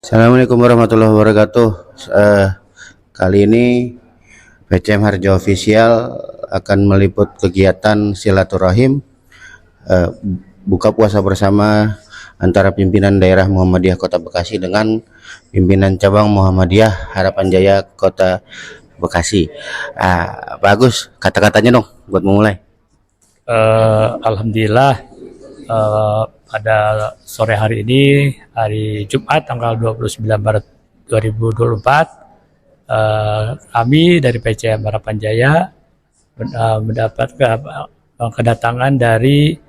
Assalamualaikum warahmatullahi wabarakatuh. Eh, Kali ini PCM Harjo Official akan meliput kegiatan silaturahim eh, buka puasa bersama antara pimpinan daerah Muhammadiyah Kota Bekasi dengan pimpinan cabang Muhammadiyah Harapan Jaya Kota Bekasi. Bagus, kata-katanya dong buat memulai. Alhamdulillah, pada sore hari ini, hari Jumat tanggal 29 Maret 2024, kami dari PCM Harapan Jaya mendapat kedatangan dari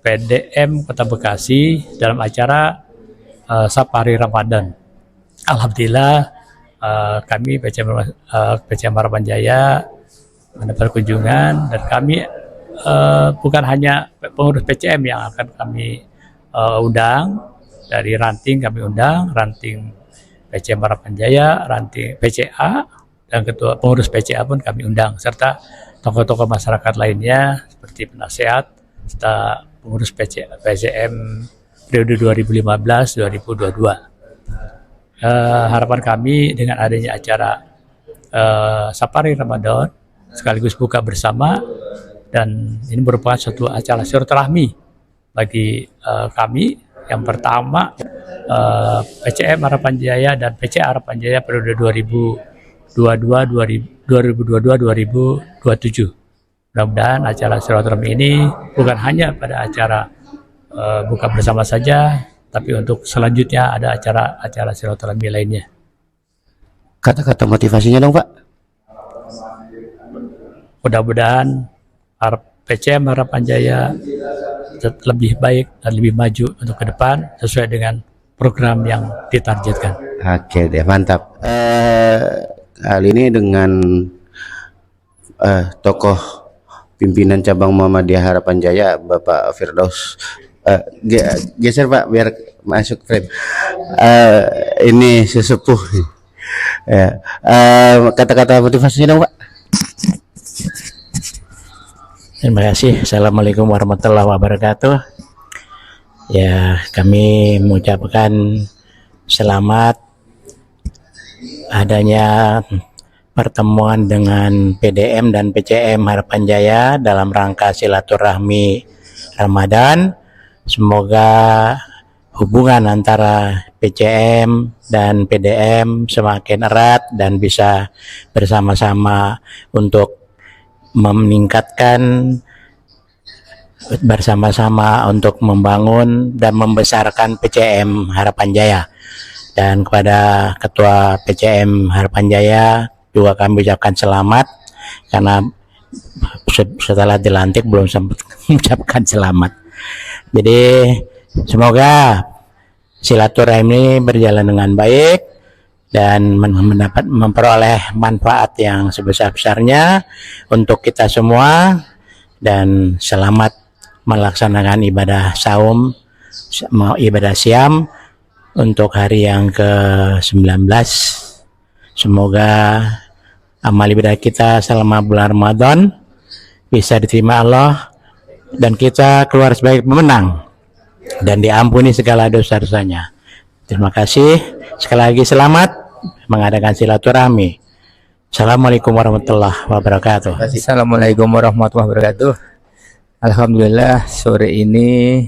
PDM Kota Bekasi dalam acara Safari Ramadan. Alhamdulillah, kami PCM Harapan Jaya mendapat kunjungan, dan kami bukan hanya pengurus PCM yang akan kami undang, dari ranting kami undang, ranting PCM Harapan Jaya, ranting PCA, dan ketua pengurus PCA pun kami undang, serta tokoh-tokoh masyarakat lainnya seperti penasehat serta pengurus PCM periode 2015-2022. Harapan kami dengan adanya acara Safari Ramadan sekaligus buka bersama, dan ini merupakan suatu acara silaturahmi bagi kami. Yang pertama, PCM Harapan Jaya dan PCA Harapan Jaya periode 2022-2027. Mudah-mudahan acara silaturahmi ini bukan hanya pada acara buka bersama saja, tapi untuk selanjutnya ada acara silaturahmi lainnya. Kata-kata motivasinya dong, Pak. Mudah-mudahan PCM Harapan Jaya lebih baik dan lebih maju untuk ke depan sesuai dengan program yang ditargetkan. Oke deh, mantap. Kali ini dengan tokoh pimpinan cabang Muhammadiyah Harapan Jaya, Bapak Firdaus. Geser Pak biar masuk frame. Ini sesepuh. Kata-kata motivasinya dong, Pak. Terima kasih. Assalamualaikum warahmatullahi wabarakatuh. Ya, kami mengucapkan selamat adanya pertemuan dengan PDM dan PCM Harapan Jaya dalam rangka silaturahmi Ramadan. Semoga hubungan antara PCM dan PDM semakin erat dan bisa bersama-sama untuk meningkatkan, bersama-sama untuk membangun dan membesarkan PCM Harapan Jaya. Dan kepada Ketua PCM Harapan Jaya juga kami ucapkan selamat, karena setelah dilantik belum sempat mengucapkan selamat. Jadi semoga silaturahmi ini berjalan dengan baik dan memperoleh manfaat yang sebesar-besarnya untuk kita semua, dan selamat melaksanakan ibadah saum, ibadah siam untuk hari yang ke-19. Semoga amal ibadah kita selama bulan Ramadan bisa diterima Allah dan kita keluar sebagai pemenang dan diampuni segala dosa-dosanya. Terima kasih. Sekali lagi selamat mengadakan silaturahmi. Assalamualaikum warahmatullahi wabarakatuh. Assalamualaikum warahmatullahi wabarakatuh. Alhamdulillah, sore ini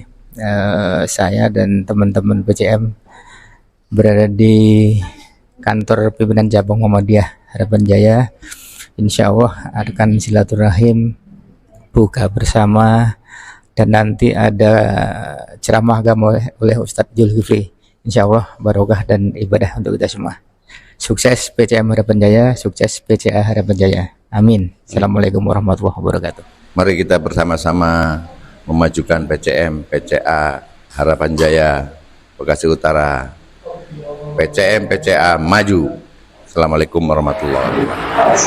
saya dan teman-teman PCM berada di kantor pimpinan cabang Muhammadiyah Harapan Jaya. Insya Allah akan silaturahim buka bersama, dan nanti ada ceramah agama oleh Ustadz Zulkifli. Insya Allah barokah dan ibadah untuk kita semua. Sukses PCM Harapan Jaya, sukses PCA Harapan Jaya. Amin. Assalamualaikum warahmatullahi wabarakatuh. Mari kita bersama-sama memajukan PCM, PCA Harapan Jaya Bekasi Utara. PCM, PCA maju. Assalamualaikum warahmatullahi wabarakatuh.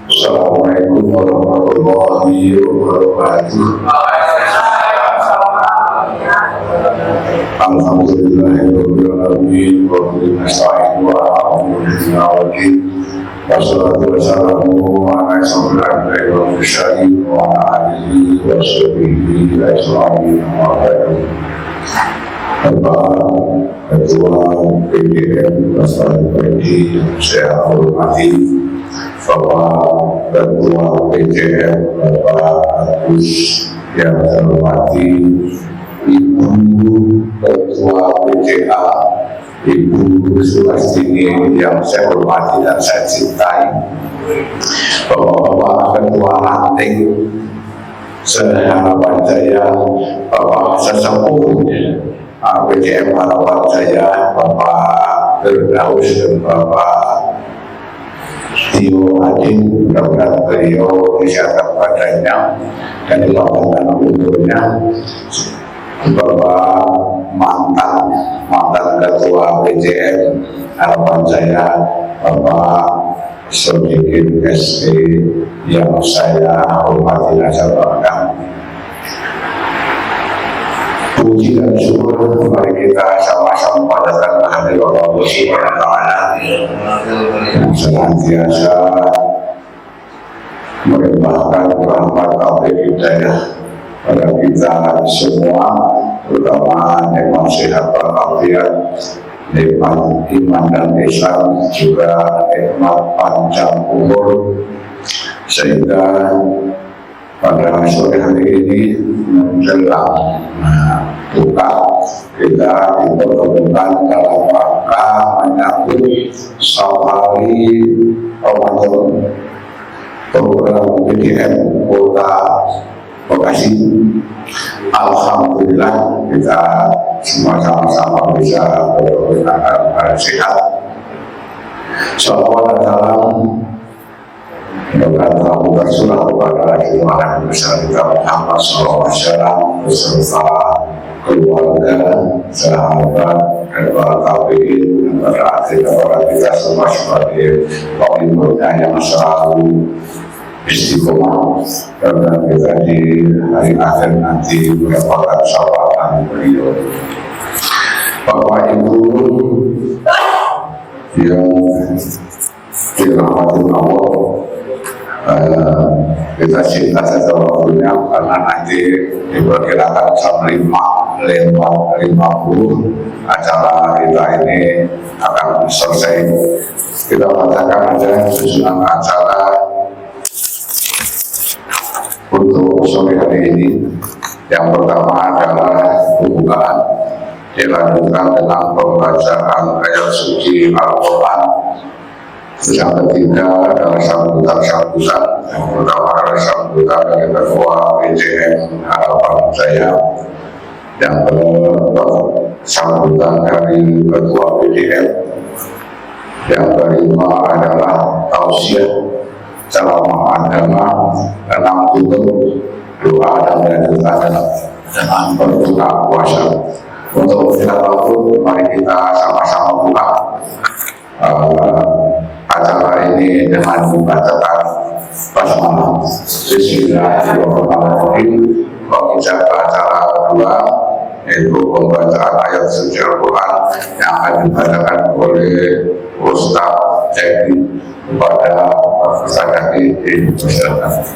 Assalamualaikum warahmatullahi wabarakatuh. Alhamdulillahirrahmanirrahim. Wassalatu wassalamu ala asyrafil anbiya'i wal mursalin wa ala alihi wa sahbihi ajma'in. Bapak Ketua PDM Pasar Pedi saya hormati, Bapak Ketua PDM Bapak Agus yang saya hormati, Ibu Ketua PDA Ibu Sulastini yang saya hormati dan saya cintai, Bapak Ketua Ranting Harapan Jaya, Bapak sesepuh PCM Harapan Jaya, Bapak Firdaus dan Bapak Tio Adin, mudah-mudahan beliau kesehatan badannya dan dilapangkan umurnya. Bapak mantan Ketua PCM Harapan Jaya, Bapak Sodikin SE yang saya hormati dan saya banggakan. Puji dan syukur mari kita sama-sama panjatkan kehadirat Allah Subhanahu wa taala yang senantiasa melimpahkan rahmat taufik hidayah pada kita semua, terutama nikmat sehat walafiat, nikmat iman dan Islam, juga nikmat panjang umur, sehingga pada sore hari ini menjelang buka kita dipertemukan dalam rangka menyambut safari Ramadan program PDM Kota Bekasi. Alhamdulillah kita semua sama-sama bisa berkenan sehat. Salawat dan salam semoga telah bersurah kepada Rasulullah besar kita Muhammad SAW beserta keluarga, sahabat, dan para tabi'in, dan para atlet orang kita semua sebagai pengikutnya yang selalu istiqomah, karena kita di hari akhir nanti mendapatkan syafaat beliau. Bapak Ibu yang dirahmati Allah, kita cinta saja waktunya karena nanti diperkirakan jam 5:50 acara kita ini akan selesai. Kita bacakan aja susunan acara untuk sore hari ini. Yang pertama adalah pembukaan, dilanjutkan dengan pembacaan ayat suci Al-Quran. Yang ketiga adalah sambutan. Yang pertama adalah sambutan dari Ketua PCM Harapan Jaya. Yang kedua sambutan dari Ketua PDM. Yang kelima adalah tausiah ceramah agama, dan tutup doa dan lanjutan dengan berbuka puasa. Untuk tidak waktu, mari kita sama-sama buka acara ini dengan membacakan basmalah. Bismillahirrahmanirrahim. Mengucap acara kedua yaitu pembacaan ayat suci Al-Quran yang akan dibacakan oleh Ustaz Edi kepada peserta di masyarakat.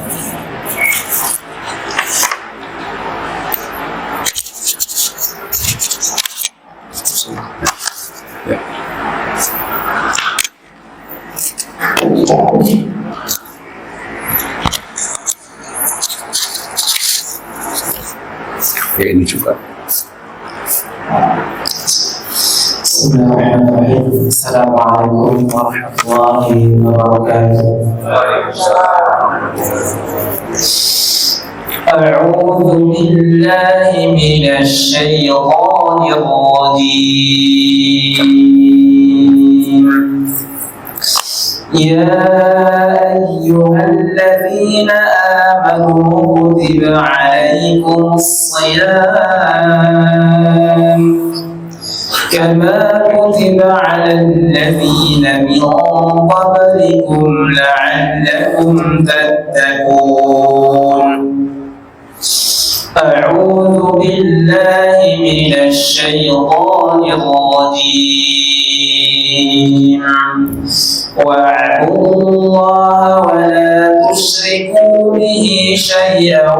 Ya, ini juga. Bismillahirrahmanirrahim. Assalamualaikum warahmatullahi wabarakatuh. A'udzu billahi minasy syaithanir rajim. Ya ayyuhalladzina amanu kutiba 'alaikumus-shiyam كما كتب على الذين من قبلكم لعلكم تتقون أعوذ بالله من الشيطان الرجيم الرجيم واعبدوا الله ولا تشركوا به شيئا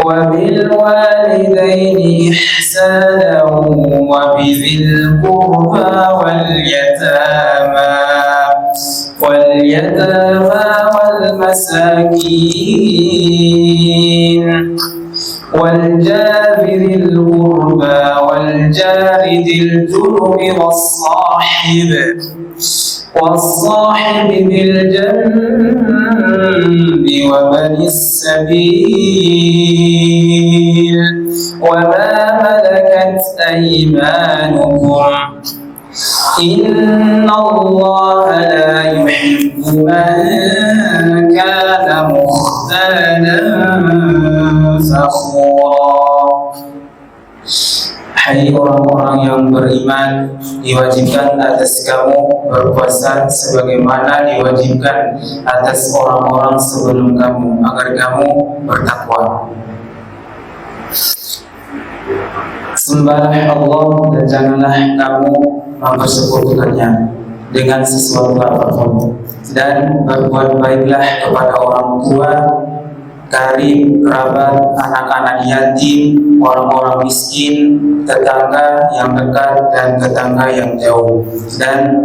وبالوالدين إحسانا وبذي القربى واليتامى والمساكين والجار ذي القربى والجار ذي الجنب والصاحب بالجنب وبن السبيل وما ملكت أيمانكم إن الله لا يحب من كان مختالا فخورا. Hai orang-orang yang beriman, diwajibkan atas kamu berpuasa sebagaimana diwajibkan atas orang-orang sebelum kamu, agar kamu bertakwa. Sembahlah Allah dan janganlah kamu mempersekutukannya dengan sesuatu apapun, dan berbuat baiklah kepada orang tua, karib, kerabat, anak-anak yatim, orang-orang miskin, tetangga yang dekat dan tetangga yang jauh, dan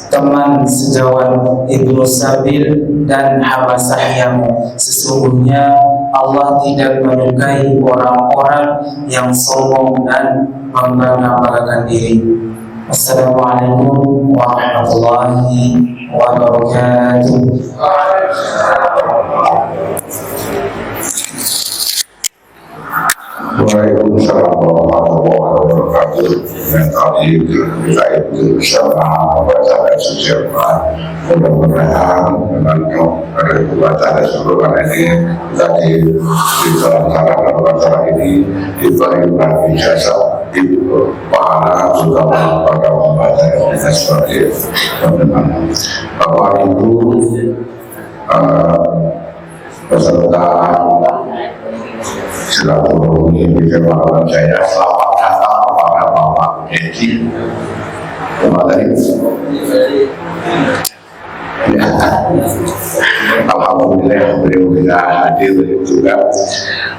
teman sejawat, ibnu sabil, dan hamba sahyamu. Sesungguhnya Allah tidak menyukai orang-orang yang sombong dan membangga-banggakan diri. Assalamualaikum warahmatullahi wabarakatuh. Waalaikumsalam warahmatullahi wabarakatuh. Yang tadi kita itu bersama membaca suci Al-Quran. Mudah-mudahan dengan kekuatan dan seluruh ini tadi di dalam acara ini diberikan ijazah pahala terutama pada membaca yang kita seperti teman-teman. Bapak Ibu peserta silaturahmi di Kepulauan Jaya, selamat datang kepada Bapak Edi. Alhamdulillah beliau bisa hadir juga.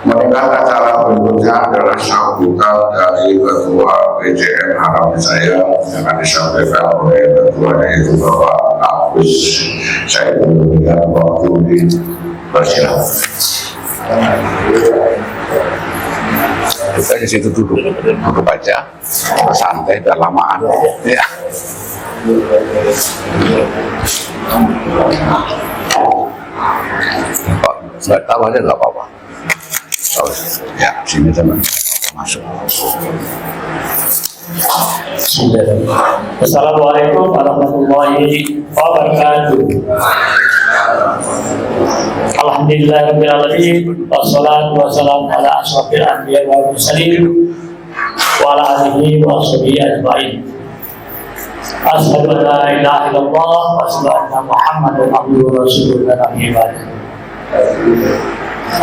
Mereka acara berikutnya adalah sambutan dari Ketua PCM Harapanjaya yang akan disampaikan oleh Ketua yaitu Bapak Agus. Saya memberikan waktu di persilakan. Kita di situ duduk aja, santai dan lamaan. Ya. Nggak tahu aja nggak apa-apa. Ya, sini teman masuk. Assalamualaikum warahmatullahi wabarakatuh. Alhamdulillahirabbil alamin, wassalatu wassalamu ala asyrofil anbiya'i wal mursalin wa ala alihi wa sahbihi ajma'in. Asyhadu an la ilaha illallah wa asyhadu anna Muhammadan abduhu wa rasuluhu la nabiyya ba'dahu.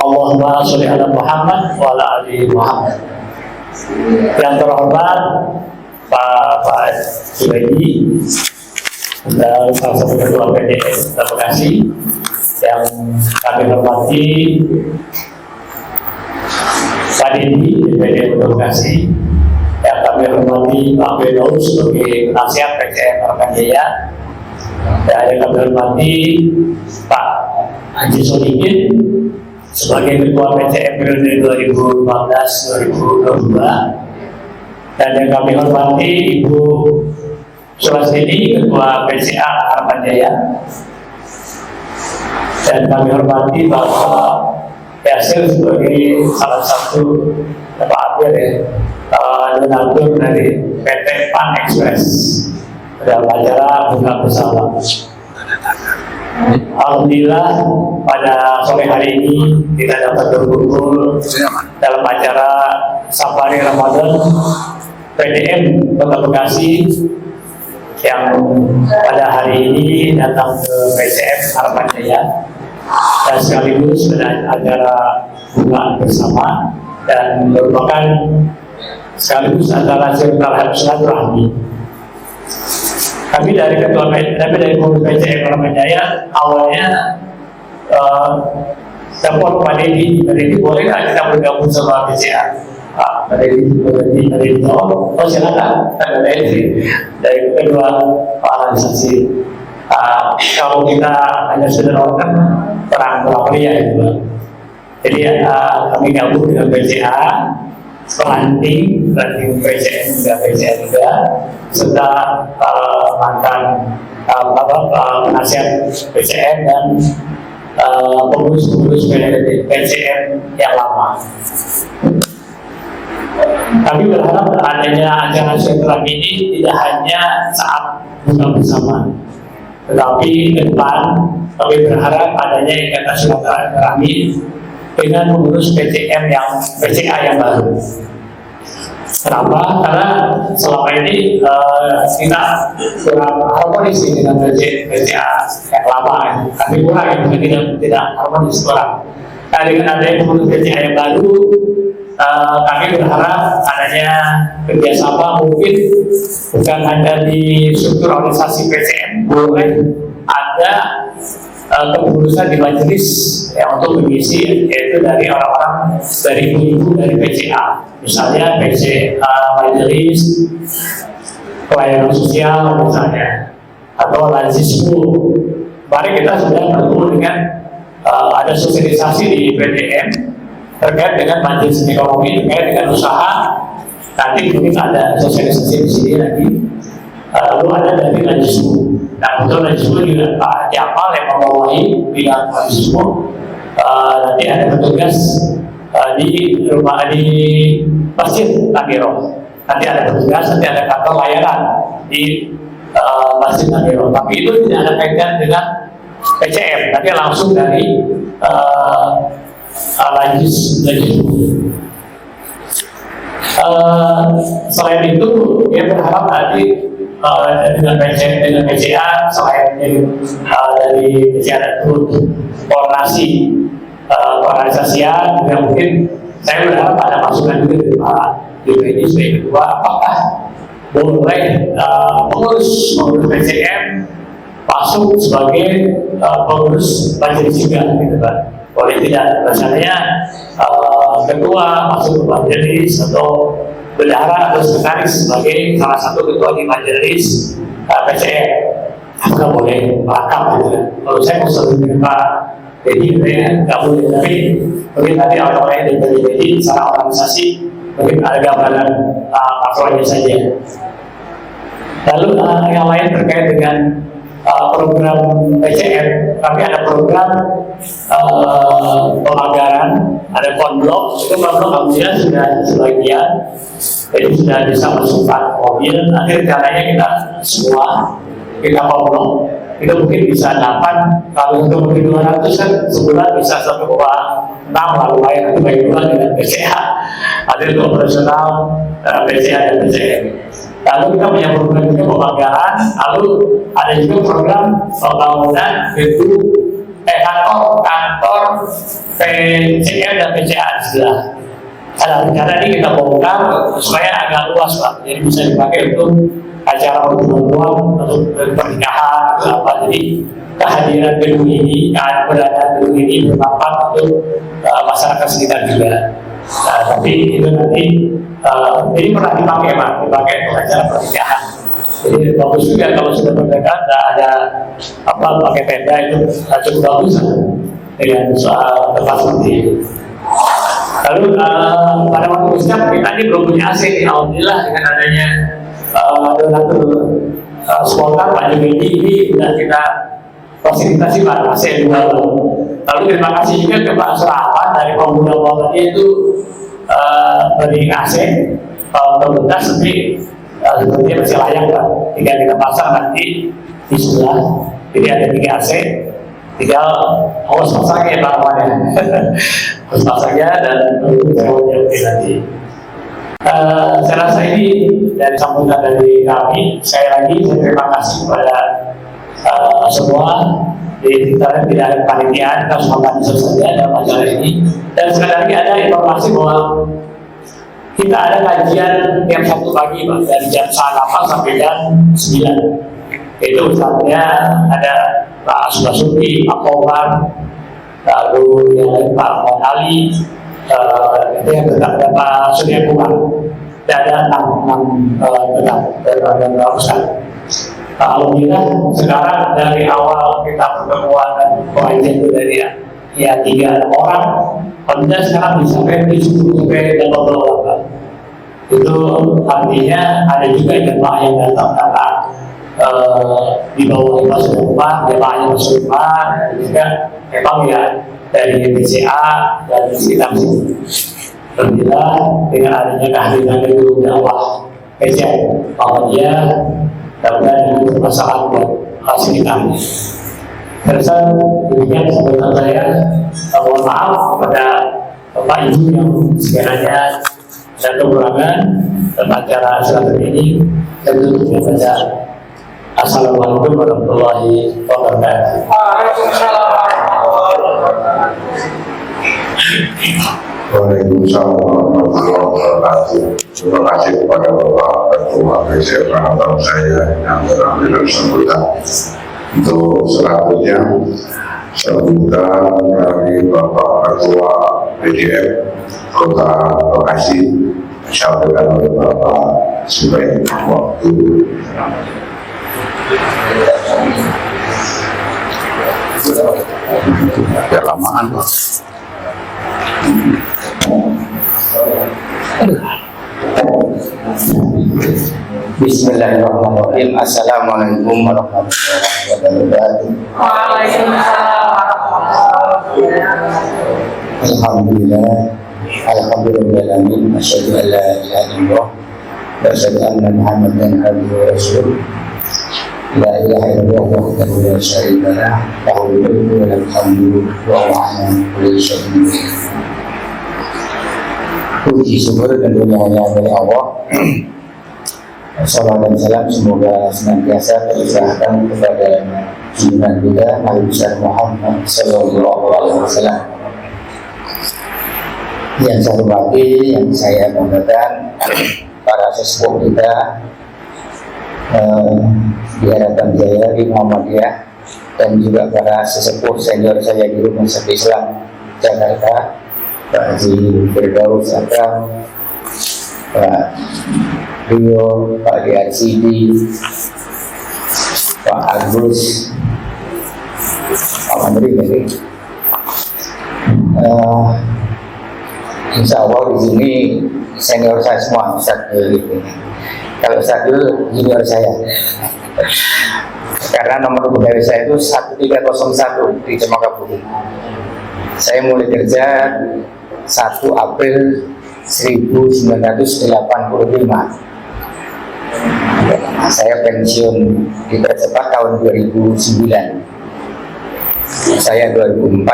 Allahumma sholli ala Muhammad wa ala ali Muhammad. Yang terhormat Pak Subaidi dan salah satu ketua PDS Kota Bekasi, yang kami hormati Pak Didi DPD Kota Bekasi, yang kami hormati Pak Beno sebagai penasihat PCM Harapanjaya, dan yang kami hormati Pak Haji Solihin sebagai Ketua PCM periode 2015-2022, dan yang kami hormati Ibu Sulastini, Ketua PCA Harapanjaya, dan kami hormati Bapak Yasir sebagai salah satu Pak Amir donatur dari PT Pan Express dalam acara buka bersama. Alhamdulillah pada sore hari ini kita dapat berkumpul dalam acara Safari Ramadan PDM Kota Bekasi yang pada hari ini datang ke PCM Harapanjaya, dan sekaligus pada acara buka bersama dan merupakan sekaligus antara silaturahmi. Kami dari pengurus PCM Harapan Jaya awalnya telepon Pak Dedi boleh nggak kita bergabung sama PCA? Pak Dedi oh silakan, dari kedua organisasi. Kalau kita hanya saudara kan perang pria itu. Jadi kami gabung dengan PCA, pelanting PCM juga, serta mantan penasihat PCM dan pengurus PCM yang lama. Kami berharap adanya acara silaturahmi ini tidak hanya saat buka bersama, tetapi ke depan kami berharap adanya ikatan silaturahmi dengan pengurus PCA yang baru. Kenapa? Karena selama ini kita kurang harmonis dengan PCA yang lama, kami kurang tidak harmonis kurang. Nah, dengan adanya pengurus PCA yang baru, kami berharap adanya kerjasama mungkin bukan hanya di struktur organisasi PCM, boleh ada kepengurusan di majelis yang untuk mengisi, yaitu dari orang-orang dari ibu dari PCA, misalnya majelis pelayanan sosial misalnya, atau lazismu. Mari kita sudah bertemu dengan ada sosialisasi di PDM terkait dengan majelis ekonomi, terkait dengan usaha. Nanti mungkin ada sosialisasi di sini lagi. Lalu ada dari lazismu. Nah, untuk lazismu juga Pak Jamal yang membawahi bidang lazismu. Nanti ada petugas di masjid Nagiro. Nanti ada petugas, nanti ada kantor layanan di masjid Nagiro. Tapi itu tidak ada kaitan dengan PCM, tapi langsung dari lazismu. Selain itu, dia berharap nanti dengan PCA selain dari PCA dan koordinasi organisasian, juga mungkin saya berharap ada masukan juga dari Pak Dedi sebagai ketua, apakah boleh pengurus PCM masuk sebagai pengurus majelis juga, gitu Pak? Boleh tidak? Misalnya ketua masuk ke majelis atau bendahara atau sekretaris sebagai salah satu ketua di majelis PCM, apakah boleh melangkap gitu kan? Kalau saya mau dengan Pak Dedi, nggak boleh, tapi mungkin tadi orang-orang yang dari Dedi secara organisasi mungkin ada gambaran pasalnya saja. Lalu yang lain terkait dengan program PCM, kami ada program pemagaran, ada konblok. Itu konblok alhamdulillah sudah sebagian, jadi sudah bisa masukkan mobil. Nanti rencananya kita semua kita konblok itu mungkin bisa 8, kalau untuk mungkin 200 kan sebulan bisa 1,6, lalu lain nanti bagi dua dengan PCA, ada untuk operasional PCA dan PCM. Lalu kita punya program juga pemagaran, lalu ada juga program pembangunan itu kantor PCM dan PCA sebelah. Ada rencana ini kita bongkar supaya agak luas Pak, jadi bisa dipakai untuk acara pertemuan, untuk pernikahan atau apa. Jadi kehadiran gedung ini, keberadaan gedung ini bermanfaat untuk masyarakat sekitar juga. Nah, tapi itu nanti ini pernah dipakai Pak, dipakai untuk acara pernikahan. Jadi bagus juga kalau sudah pernikahan ada apa pakai tenda, itu cukup bagus dengan soal tempat seperti itu. Lalu pada waktu siap kita ini belum punya AC, alhamdulillah dengan adanya donatur spontan Pak Jumedi ini sudah kita fasilitasi Pak AC 2. Lalu terima kasih juga ke Pak Serapan dari Pemuda Muhammadiyah itu beri AC pemerintah sepertinya masih layak Pak. Tinggal kita pasang nanti di sebelah, jadi ada 3 AC, tinggal harus pasangnya Pak Wan, harus pasangnya dan semuanya nanti. Saya rasa ini dari sambutan dari kami. Saya terima kasih kepada semua Jadi kita tidak ada panitiaan, kita semua mahasiswa saja dalam acara ini. Dan sekali lagi ada informasi bahwa kita ada kajian tiap Sabtu pagi Pak, dari jam 8 sampai jam 9. Itu ustadznya ada Pak Subasuti, Pak Komar, lalu yang lain Pak Muhammad Ali, itu yang tetap ada Pak Surya Kumar. Dan ada 6 tetap dan ustadz. Alhamdulillah sekarang dari awal kita pertemuan dan pengajian itu dari ya 3 orang, alhamdulillah sekarang bisa sampai 10 sampai 20 orang Pak. Itu artinya ada juga jemaah yang datang karena di bawah itu sudah rumah, jemaahnya masuk rumah, dan juga memang ya dari BCA dan sekitar sini. Alhamdulillah dengan adanya kehadiran dari dakwah PCM Muhammadiyah, dan itu masalah buat fasilitas. Terus demikian sebentar saya mohon maaf kepada Bapak Ibu yang sekiranya ada kekurangan dalam acara selama ini. Tentu saja Assalamualaikum warahmatullahi wabarakatuh. Waalaikumsalam warahmatullahi wabarakatuh. Terima kasih kepada Bapak Ketua PCM Rahatan saya yang terambil sambutan. Untuk selanjutnya sambutan dari Bapak Ketua PCM Kota Bekasi disampaikan oleh Bapak sebagai waktu. Biar lamaan Pak. Bismillahirrahmanirrahim. Assalamualaikum warahmatullahi wabarakatuh. Alhamdulillah, alhamdulillahirrahmanirrahim. Asyhadu an la ilaha illallah wa asyhadu anna Muhammadan abduhu wa rasuluh. La ilaha illallah wahdahu la syarika lah, lahul mulku wa lahul hamdu wa huwa ala kulli syai'in qadir. Puji syukur tentunya hanya dari Allah. Salam dan salam semoga senantiasa tercurahkan kepada junjungan kita Nabi besar Muhammad Sallallahu Alaihi Wasallam. Yang saya hormati, yang saya banggakan para sesepuh kita di Harapan Jaya di Muhammadiyah, dan juga para sesepuh senior saya di Rumah Sakit Islam Jakarta, Pak Haji Firdaus Akram, Pak Rio, Pak DRCD, Pak Agus, Pak Menteri tadi. Insya Allah di sini senior saya semua, Ustaz gitu. Kalau Ustaz dulu junior saya, karena nomor pegawai saya itu 1301 di Cempaka Putih. Saya mulai kerja 1 April 1985. Saya pensiun dipercepat tahun 2009. Saya 2004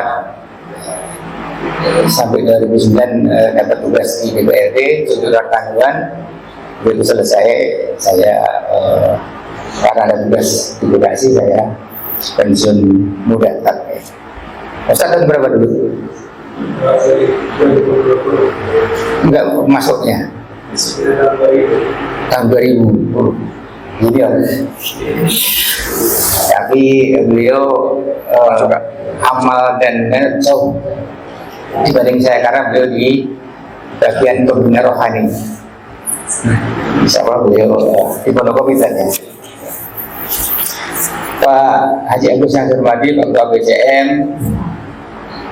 sampai 2009 dapat tugas di DPRD, tuntutan tanggungan. Begitu selesai, saya karena ada tugas di Bekasi, saya pensiun muda. Ustaz tahun berapa dulu? Enggak masuknya tahun 2000 junior. Tapi beliau amal dan jauh dibanding saya, karena beliau di bagian pembina rohani. Insya Allah beliau di Pondok Kopi saja. Pak Haji Agus yang hormati, Pak Ketua BCM,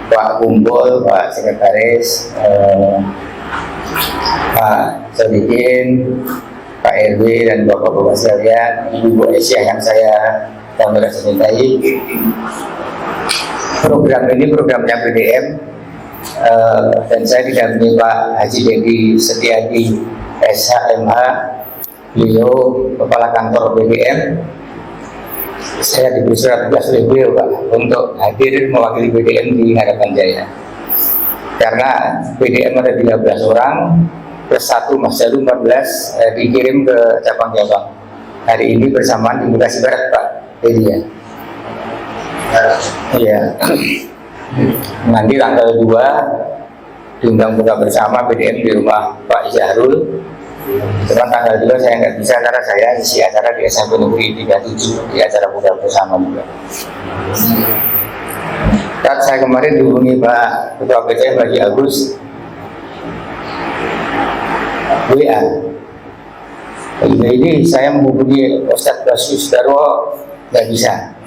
Pak Kumpul, Pak Sekretaris, Pak Sodikin, Pak RW, dan Bapak-Bapak sekalian, Ibu Aisyah yang saya bangga cintai. Program ini programnya BDM, dan saya didampingi Pak Haji Dedi Setiadi SHMH, beliau Kepala Kantor BDM. Saya diberi surat tugas oleh beliau Pak untuk hadir mewakili BDM di Harapan Jaya. Karena BDM ada 13 orang plus 1 Mas Jalu 14 dikirim ke cabang-cabang. Hari ini bersamaan di Bekasi Barat Pak Dedia. Iya. Nanti tanggal 2 diundang buka bersama PDM di rumah Pak Zahrul. Cuman tanggal 2 saya nggak bisa karena saya isi acara di SMP Negeri 37 di acara buka bersama juga. Saat saya kemarin dihubungi Pak Ketua PCM Haji Agus WA. Ini saya menghubungi Ustadz Basus Darwo nggak bisa.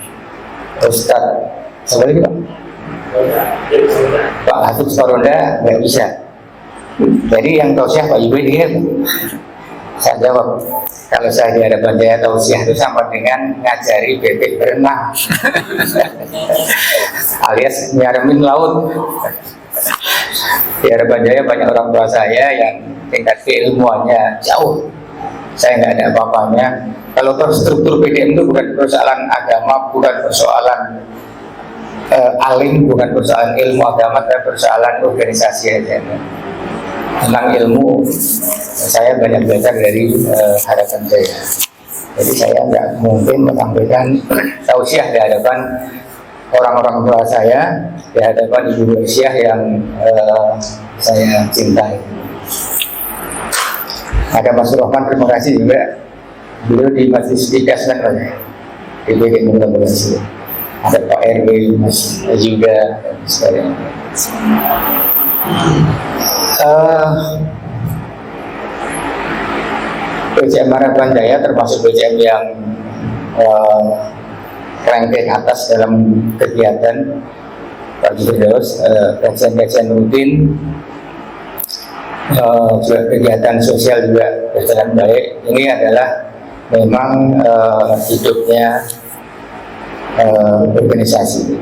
Ustadz siapa lagi Pak? Pak Hatip Soronda nggak bisa. Jadi yang tausiah Pak Ibu ini saya jawab, kalau saya di hadapan Jaya tausiah itu sama dengan ngajari bebek berenang alias nyaramin laut. Di hadapan Jaya banyak orang tua saya yang tingkat keilmuannya jauh, saya nggak ada apa-apanya. Kalau terstruktur PDM itu bukan persoalan agama, bukan persoalan alim, bukan persoalan ilmu agama, tapi persoalan organisasi aja. Tentang ilmu saya banyak belajar dari Harapan Jaya. Jadi saya nggak mungkin menyampaikan tausiah di hadapan orang-orang tua saya, di hadapan Ibu Aisyah yang saya cintai. Ada Mas Rohman, terima kasih juga. Beliau di Majelis Dikasnan di BDM Kolaborasi. Ada Pak RW, Mas juga, dan sebagainya. PCM Harapan Jaya termasuk PCM yang ranking atas dalam kegiatan Pak Firdaus, kajian-kajian rutin, juga kegiatan sosial juga berjalan baik. Ini adalah memang hidupnya organisasi.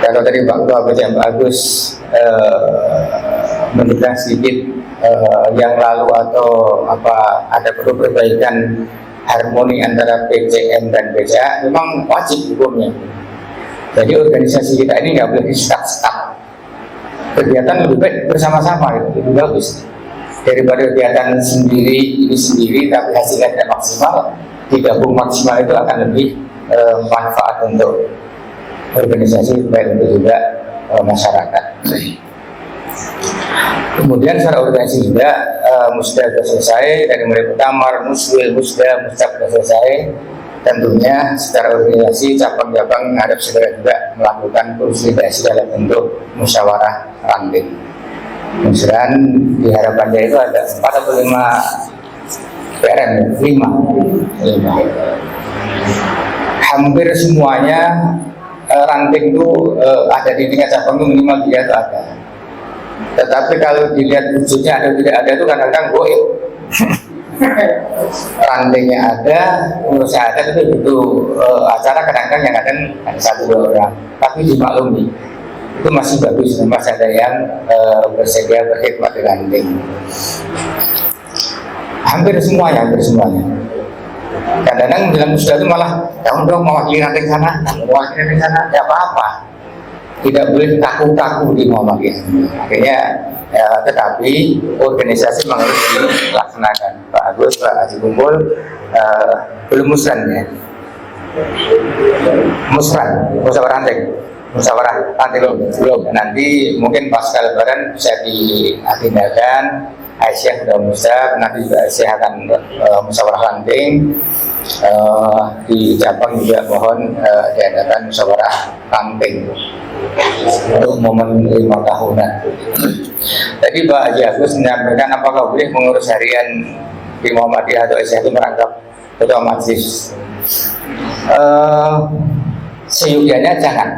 Kalau tadi Pak Ketua PCM Agus menjelaskan sedikit yang lalu atau apa ada perlu perbaikan harmoni antara PCM dan BCA, memang wajib hukumnya. Jadi organisasi kita ini nggak boleh di-stuck. Kegiatan lebih baik bersama-sama, itu lebih bagus daripada kegiatan sendiri tapi hasilnya tidak maksimal. Digabung maksimal itu akan lebih manfaat untuk organisasi, baik untuk juga masyarakat. Kemudian secara organisasi juga musda sudah selesai, dari mulai pertama muswil, musda sudah selesai. Tentunya secara organisasi cabang-cabang harus segera juga melakukan konsolidasi dalam bentuk musyawarah ranting. Musyawarah di Harapan Jaya itu ada 4 atau 5 PRN, 5. Hampir semuanya ranting itu ada di tingkat cabang itu minimal 3 itu ada. Tetapi kalau dilihat wujudnya ada tidak ada itu kadang-kadang goib. Rantingnya ada, pengurusnya ada, itu acara kadang-kadang yang ada 1-2 orang, tapi dimaklumi itu masih bagus, masih ada yang bersedia berkhidmat di ranting. Hampir semuanya. Kadang-kadang dalam musda itu malah kamu dong mewakili ranting sana, tidak apa-apa. Tidak boleh kaku-kaku di Muhammadiyah. Akhirnya tetapi organisasi memang harus dilaksanakan. Pak Agus, Pak Haji Kumpul belum musran ya. Musyawarah ranting belum. Nanti mungkin pasca Lebaran bisa diagendakan. Aisyah sudah musab, nanti juga Aisyah akan musyawarah ranting. Di cabang juga mohon diadakan musyawarah ranting untuk momen 5 tahunan. Tadi Pak Haji Agus menyampaikan apakah boleh mengurus harian di Muhammadiyah atau Aisyah itu merangkap ketua majelis. Seyogianya jangan.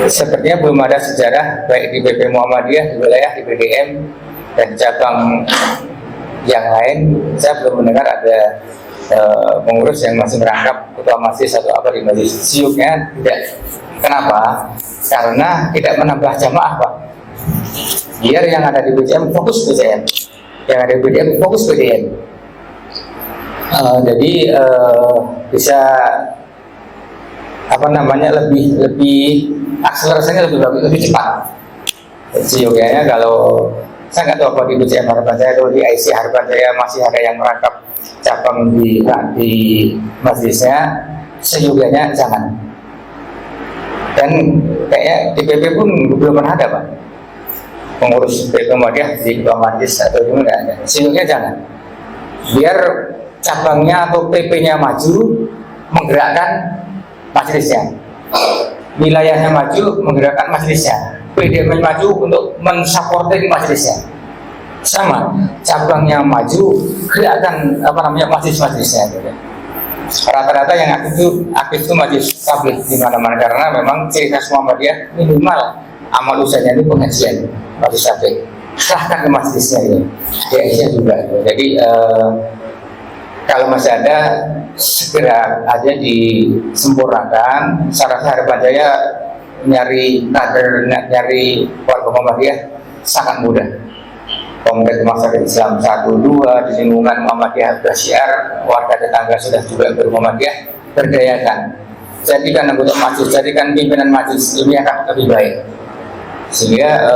Sepertinya belum ada sejarah baik di BP Muhammadiyah, di wilayah di PDM dan cabang yang lain. Saya belum mendengar ada pengurus yang masih merangkap ketua majelis atau apa di majelis. Siuknya tidak. Kenapa? Karena tidak menambah jamaah, Pak. Biar yang ada di BCM fokus BCM, yang ada di BDM fokus BDM. Jadi bisa lebih akselerasinya lebih cepat. Sioknya kalau saya nggak tahu apa di BCM Harapan Jaya atau di IC Harapan Jaya masih ada yang merangkap cabang di majelisnya. seyogianya jangan. Dan kayaknya di PP pun belum pernah ada Pak pengurus PP Muhammadiyah di Ketua Majelis atau gimana, nggak ada. Seyogianya jangan. Biar cabangnya atau PP-nya maju, menggerakkan majelisnya. Wilayahnya maju, menggerakkan majelisnya. PDM maju untuk mensupporting majelisnya. Sama, cabangnya maju, gerakkan majelis-majelisnya. Gitu. Rata-rata yang aktif itu majelis tabligh di mana-mana, karena memang ciri khas Muhammadiyah minimal amal usahanya itu pengajian majelis tabligh. Serahkan ke majelisnya ini. Di Aisyah juga. Jadi kalau masih ada, segera aja disempurnakan. Saya rasa Harapan Jaya nyari kader, nyari warga Muhammadiyah sangat mudah. Komplek Masyarakat Islam 1, 2 di lingkungan Muhammadiyah bersiar, warga tetangga sudah juga bermuhammadiyah, berdayakan. Jadikan anggota majelis, jadikan pimpinan majelis, ini akan lebih baik. Sehingga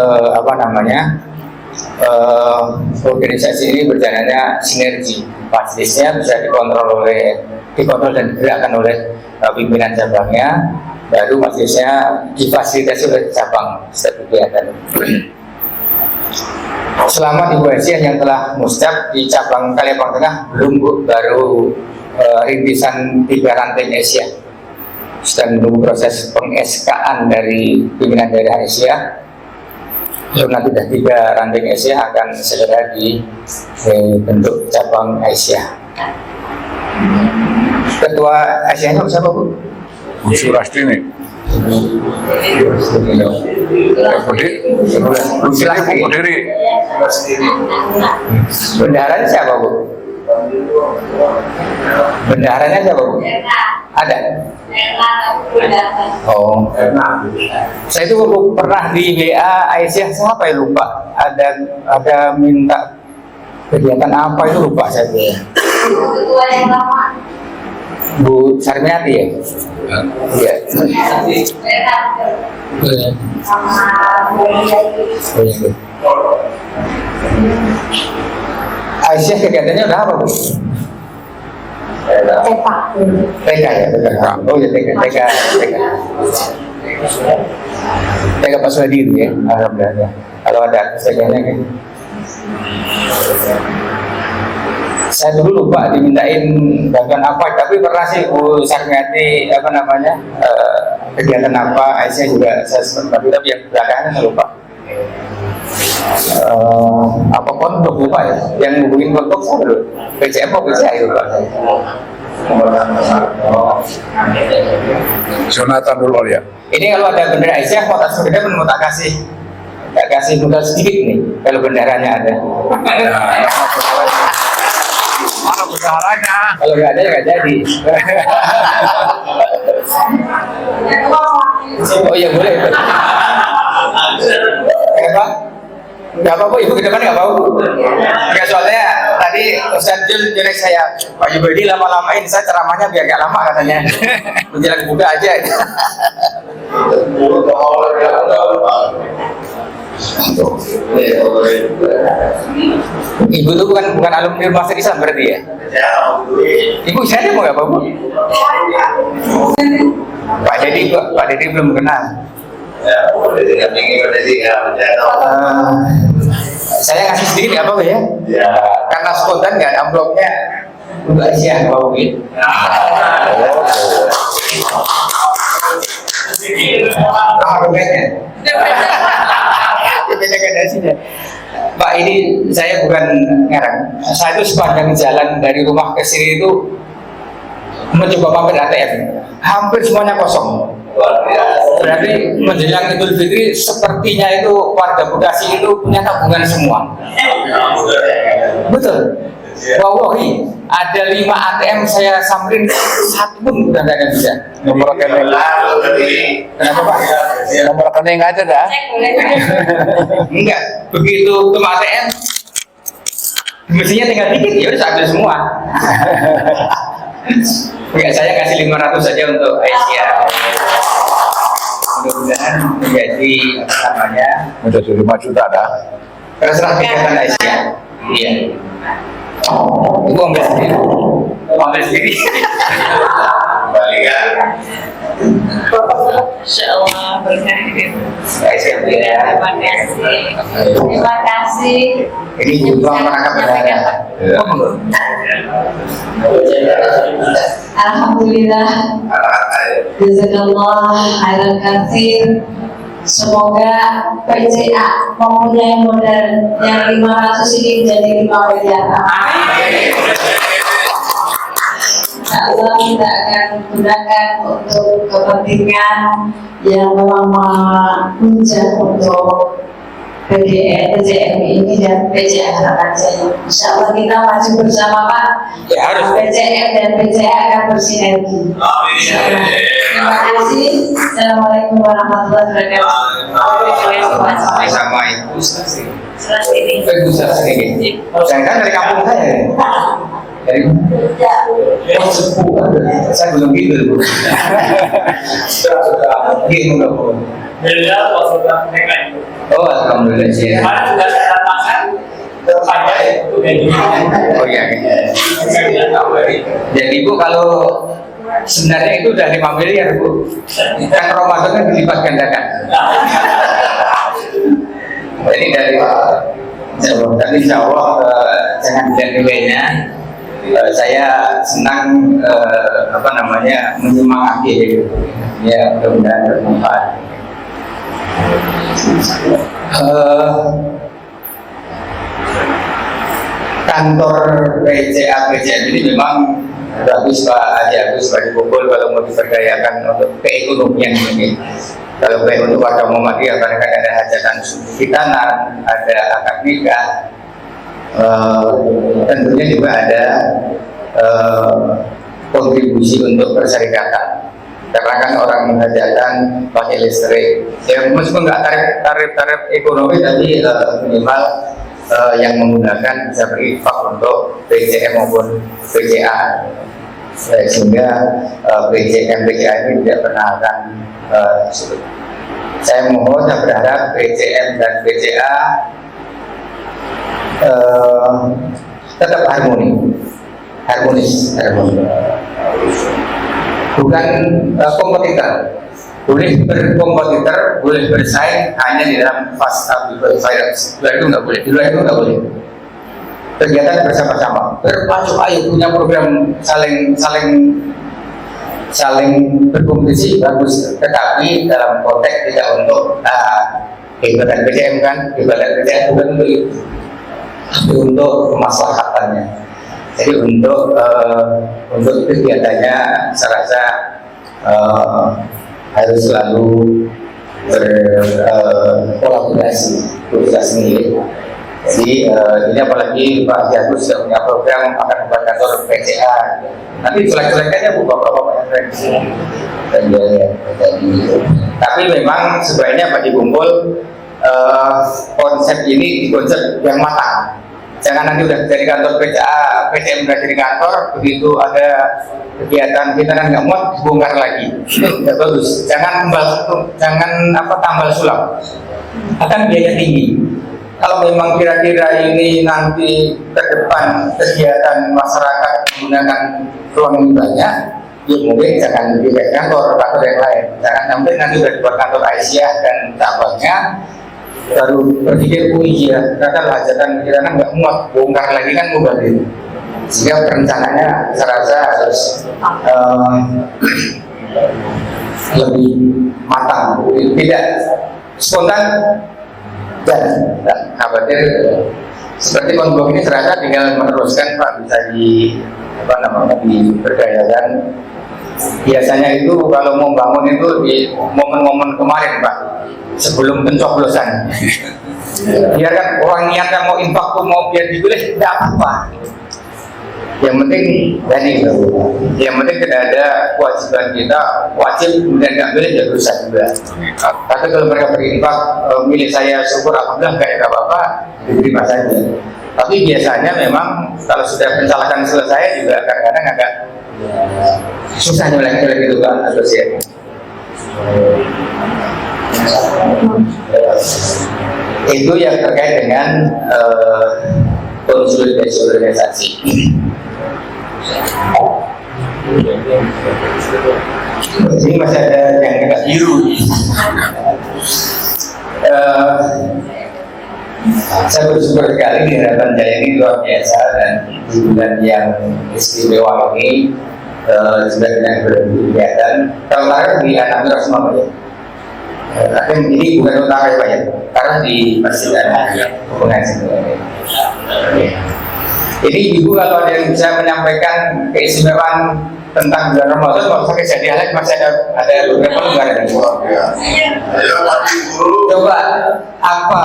organisasi ini berjalannya sinergi. Majelisnya bisa dikontrol dan digerakkan oleh pimpinan cabangnya, baru majelisnya difasilitasi oleh cabang setiap kegiatan. Selamat Ibu Aisyah yang telah mustab di cabang Kaliabang Tengah, belum baru rintisan 3 ranting Aisyah. Sedang menunggu proses peng-SK-an dari pimpinan daerah Aisyah. Belum nanti 3 ranting Aisyah akan segera dibentuk cabang Aisyah. Ketua Aisyahnya siapa Bu? Bu Surastini. Bendaharanya siapa Bu? Bendaharanya siapa Bu? Ada? Oh, saya itu pernah di WA Aisyah, siapa ya lupa. Ada minta kegiatan apa itu lupa saya. Bu Sarmiati ya? Iya. Aisyah kegiatannya udah apa Bu? TK ya, TK. Oh ya TK Pas Wadid ya, alhamdulillah. Kalau ada kegiatannya gitu. Saya dulu lupa dimintain bantuan apa, tapi pernah sih Bu Sarmiati kegiatan apa, Aisyah juga saya sempat, tapi yang belakangan saya lupa. Apapun lupa ya, yang hubungin kelompok saya dulu, PCM apa PCA itu Pak. Jonathan dulu ya. Ini kalau ada bendera Aisyah, kota Surabaya pun mau tak kasih modal sedikit nih, kalau benderanya ada. Mana bendaharanya? Kalau nggak ada ya nggak jadi. Oh iya boleh. Pak? Nggak apa-apa, Ibu ke depan nggak apa-apa. Nggak, soalnya tadi Ustaz Jul nyuruh saya, Pak Yubedi lama-lamain, saya ceramahnya biar nggak lama katanya. Menjelang buka aja. Ibu itu bukan alumni Rumah Sakit Islam berarti ya? Ibu saya mau nggak apa Bu? Pak Dedi belum kenal. Saya ngasih sedikit apa ya? Karena spontan nggak ada amplopnya. Mbak Aisyah mau gitu. Pak, ini saya bukan ngarang. Saya itu sepanjang jalan dari rumah ke sini itu mencoba mampir ATM, hampir semuanya kosong. Berarti menjelang Idul Fitri sepertinya itu warga Bekasi itu punya tabungan semua. Betul. Wallahi ada 5 ATM saya samperin, 1 pun udah nggak ada bisa. Nomor rekening. Kenapa Pak? Nomor rekening aja dah. Enggak, begitu ke ATM mestinya tinggal dikit, ya udah ambil semua. Enggak, saya kasih 500 saja untuk Aisyah. Mudah-mudahan menjadi Menjadi 5 juta dah. terserah kegiatan Aisyah. Iya. Itu ambil sendiri. Insya Allah berkah. Terima kasih. Terima kasih. Ini juga merangkap bendera. Alhamdulillah. Jazakallah khairan katsir. Semoga PCA mempunyai modal yang 500 ini menjadi 5 miliar. Allah kita akan gunakan untuk kepentingan yang memang menunjang untuk PCM ini dan PCA Harapan Jaya. Insya Allah kita maju bersama Pak. PCM dan PCA akan bersinergi. Terima kasih. Assalamualaikum warahmatullahi wabarakatuh. Sama Ibu Sastri. Sini. Ibu Sastri. Saya kan dari kampung saya. Dari sepuh. Saya belum gitu, Bu. Sudah gitu dong. Oh, alhamdulillah sih. Oh iya. Jadi Bu, kalau sebenarnya itu udah 5 miliar Bu. Kan Ramadan kan dilipat gandakan. Jadi dari tadi insya Allah jangan dilihat nilainya. Saya senang menyemangati ya, mudah-mudahan bermanfaat. Kantor PCA ini memang bagus Pak Haji Agus Pak Dikumpul kalau mau diperdayakan untuk keekonomian ini. Kalau baik untuk warga Muhammadiyah kadang ada hajatan hitanan, ada akad nikah, tentunya juga ada kontribusi untuk perserikatan. Karena kan orang menghajatan pakai listrik, ya meskipun nggak tarif ekonomi, tapi minimal yang menggunakan bisa berinfak untuk PCM maupun PCA, sehingga PCM PCA ini tidak pernah akan surut. Saya mohon dan berharap PCM dan PCA tetap harmonis, bukan kompetitor. Boleh berkompetitor, boleh bersaing hanya di dalam fast virus. Luar itu nggak boleh. Di luar itu nggak boleh. Kegiatan bersama-sama, berpacu ayo punya program saling berkompetisi bagus. Tetapi dalam konteks tidak untuk kegiatan PCM kan, kegiatan PCM bukan untuk itu, tapi untuk kemaslahatannya. Jadi untuk kegiatannya saya rasa harus selalu berkolaborasi nilai. Jadi ini apalagi Pak Haji Agus sudah punya program akan membuat kantor PCA. Nanti jelek-jelek aja bapak-bapak yang tapi memang sebaiknya Pak Dikumpul konsep ini konsep yang matang. Jangan nanti udah dari kantor PCA, PCM udah dari kantor, begitu ada kegiatan kita kan nggak muat, bongkar lagi. Itu nggak bagus. Jangan tambal sulam. Akan biaya tinggi. Kalau memang kira-kira ini nanti ke depan kegiatan masyarakat menggunakan ruang ini banyak, ya mungkin jangan di kantor yang lain. Jangan sampai nanti udah di kantor Aisyah dan cabangnya baru berpikir ya kata hajatan kita nggak muat, bongkar lagi kan mubazir. Sehingga perencanaannya saya rasa harus lebih matang, tidak spontan dan khawatir seperti konblok ini serasa tinggal meneruskan Pak, bisa diberdayakan. Biasanya itu kalau mau bangun itu di momen-momen kemarin Pak, sebelum pencoblosan. Biarkan orang niatnya mau infak tuh mau biar dipilih tidak apa-apa. Yang penting yang penting tidak ada kewajiban kita wajib kemudian nggak boleh ya dosa juga. Tapi kalau mereka berinfak milih saya syukur alhamdulillah nggak apa-apa, diterima saja. Tapi biasanya memang kalau sudah pencalekan selesai juga kadang-kadang agak susah nyelek-nyelek gitu kan asosiasi. Itu yang terkait dengan konsolidasi organisasi. Ini masih ada yang agak biru. Saya bersyukur sekali di Harapan Jaya ini luar biasa, dan di bulan yang istimewa ini sudah tidak berkegiatan. Kalau utara di Anambra semua Pak ya. Tapi ini bukan utara ya Pak ya, karena di Masjid Anambra hubungan sebenarnya. Ini Ibu kalau ada yang bisa menyampaikan keistimewaan tentang bulan Ramadan, kalau saya bisa dialek masih ada beberapa negara yang coba apa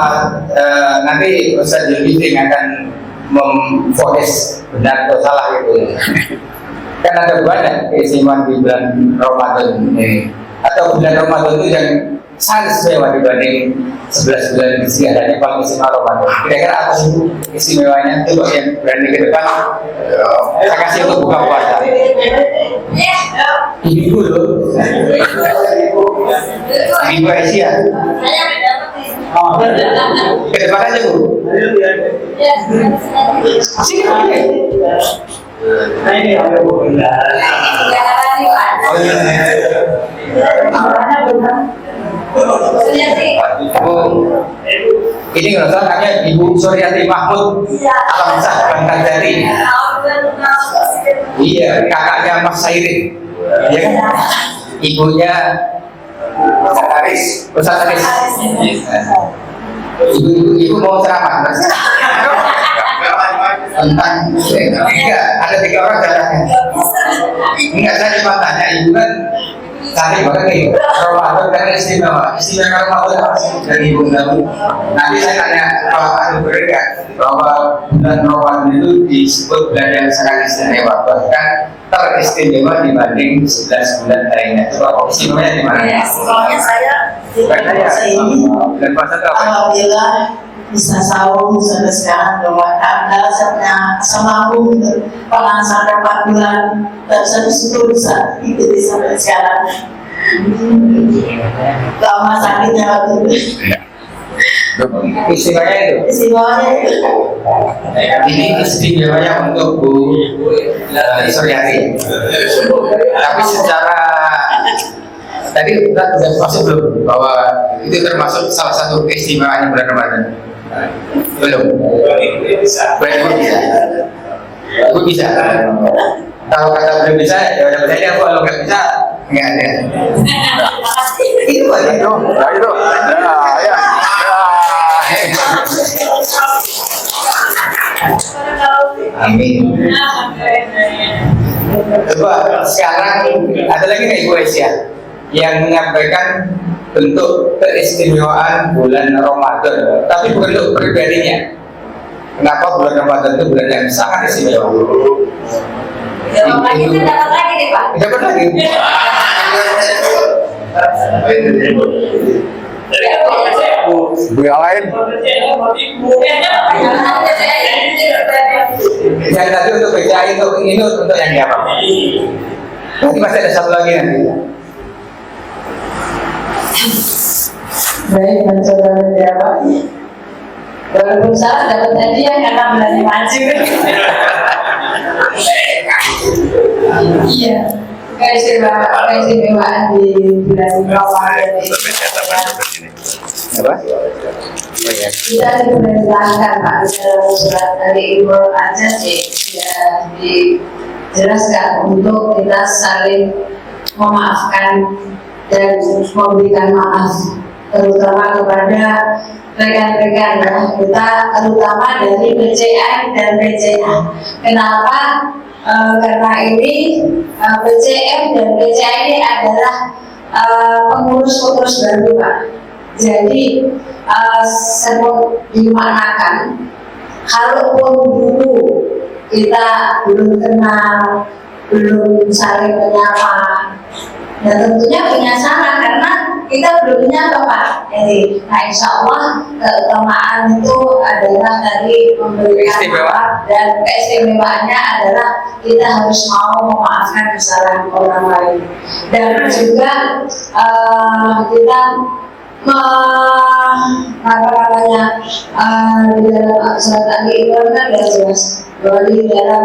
nanti Ustaz Zulkifli akan memvonis benar atau salah gitu. Kan ada banyak keistimewaan di bulan Ramadan ini, atau bulan Ramadan itu yang sangat istimewa dibanding 11 bulan istiadatnya paling istimewa Ramadan. Kira-kira apa sih istimewanya? Coba yang berani ke depan saya kasih untuk buka puasa. Ibu loh, Ibu Aisyah. Ke depan aja Bu. Sini ini kalau salah namanya Ibu Suryati Mahmud Alamsah Bangkang Jati. Iya, kakaknya Mas Sairin. Ya kan? Ibunya Ustaz Aris. Ibu mau ceramah tentang ada 3 orang darahnya. Enggak, saya cuma tanya, Ibu kan tadi bahkan nih Ramadan kan istimewa Ramadan apa sih dari Ibu Nabi? Nanti saya tanya Pak Anu Berdekat bahwa bulan Ramadan itu disebut bulan yang sangat istimewa, bahkan teristimewa dibanding 11 bulan lainnya. Coba istimewanya di mana? Istimewanya saya di puasa ini, alhamdulillah bisa sahur sampai sekarang sama aku pernah sampai 4 bulan dan sampai situ bisa ikuti sampai sekarang. Lama sakitnya waktu itu. Istimewanya itu. Ini istimewanya untuk Bu Suryati. Tapi secara tadi kita sudah masuk belum bahwa itu termasuk salah satu keistimewaannya bulan Ramadan? Belum. Aku bisa. Kalau kata belum bisa, ya udah berarti aku kalau nggak bisa nggak ada. Itu aja dong. Itu. Ya. Amin. Coba sekarang ada lagi nggak Ibu Aisyah yang menyampaikan bentuk keistimewaan bulan Ramadan, tapi bukan untuk pribadinya. Kenapa bulan Ramadan itu bulan yang sangat istimewa? Jawabannya kita dapat lagi nih Pak. Dapat lagi. Bu yang lain. Yang tadi untuk BCA itu ini untuk yang apa? Nanti masih ada satu lagi nanti. Baik, mencoba menjawab. Walaupun salah dapat hadiah karena berani maju. Iya, keistimewaan di bulan Ramadan ini. Apa? Kita diperintahkan Pak dalam surat dari Ibu aja sih ya dijelaskan untuk kita saling memaafkan dan memberikan maaf, terutama kepada rekan-rekan ya kita, terutama dari PCM dan PCA. Kenapa? Karena ini PCM dan PCA ini adalah pengurus-pengurus baru Pak. Jadi semua dimaknakan, kalaupun dulu kita belum kenal, belum saling menyapa, dan tentunya punya salah karena kita belum menyapa Pak. Jadi, nah insya Allah keutamaan itu adalah tadi memberikan maaf, dan keistimewaannya adalah kita harus mau memaafkan kesalahan orang lain, dan juga kita di dalam surat Ali Imran kan jelas bahwa di dalam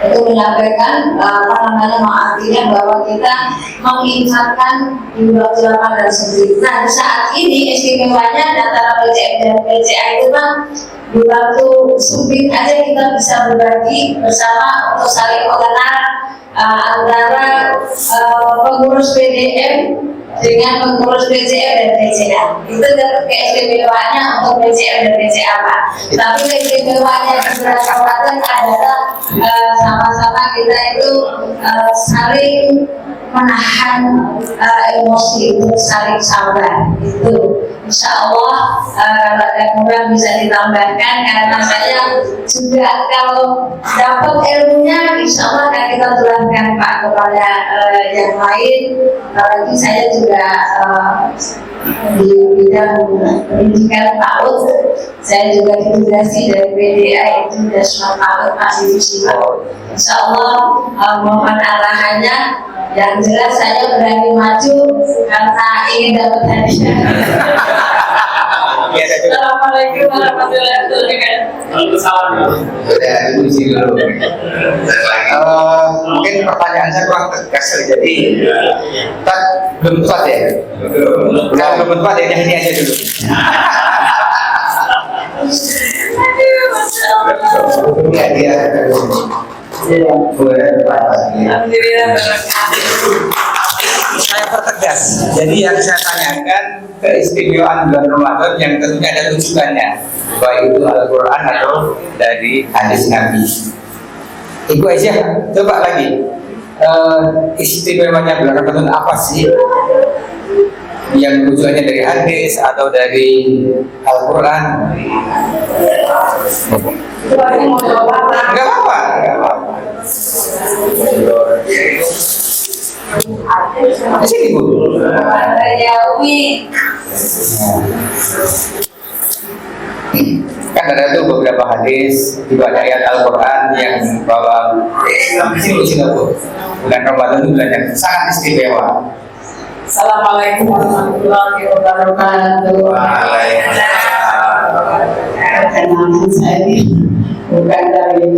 itu menyampaikan artinya bahwa kita mengingatkan di waktu 8 dan 9. Nah saat ini istimewanya antara PCM dan PCA itu kan di waktu sempit aja kita bisa berbagi bersama untuk saling mengenal antara pengurus PDM dengan pengurus PCM dan PCA. Itu keistimewaannya untuk PCM dan PCA Pak. Tapi keistimewaannya di Beras Kabupaten adalah sama-sama kita itu saling menahan emosi, untuk saling sabar. Itu Insya Allah kalau ada kurang bisa ditambahkan, karena saya juga kalau dapat ilmunya Insya Allah akan kita tularkan Pak kepada yang lain. Apalagi saya juga di bidang pendidikan PAUD, saya juga ditugasi dari PDA itu Dasma PAUD masih Musibah. Insya Allah mohon arahannya. Yang jelas saya berani maju karena ingin dapat hadiah. Assalamualaikum warahmatullahi wabarakatuh. Sudah diuji dulu. Mungkin pertanyaan saya kurang tegas, jadi belum tepat ya. Belum tepat ya, ini aja dulu. Ya dia. Saya pertegas. Jadi yang saya tanyakan keistimewaan bulan Ramadan yang tentunya ada tujuannya, baik itu Al-Quran atau dari hadis Nabi. Ibu Aisyah, coba lagi istimewanya bulan Ramadan apa sih? Yang tujuannya dari hadis atau dari Al-Quran? Enggak apa-apa. Sini Bu. Kan ada tuh beberapa hadis, juga ada ayat Al-Quran yang bahwa sini Bu. Bulan Ramadan itu bulan yang sangat istimewa. Assalamualaikum warahmatullahi wabarakatuh. Perkenalkan saya ini bukan dari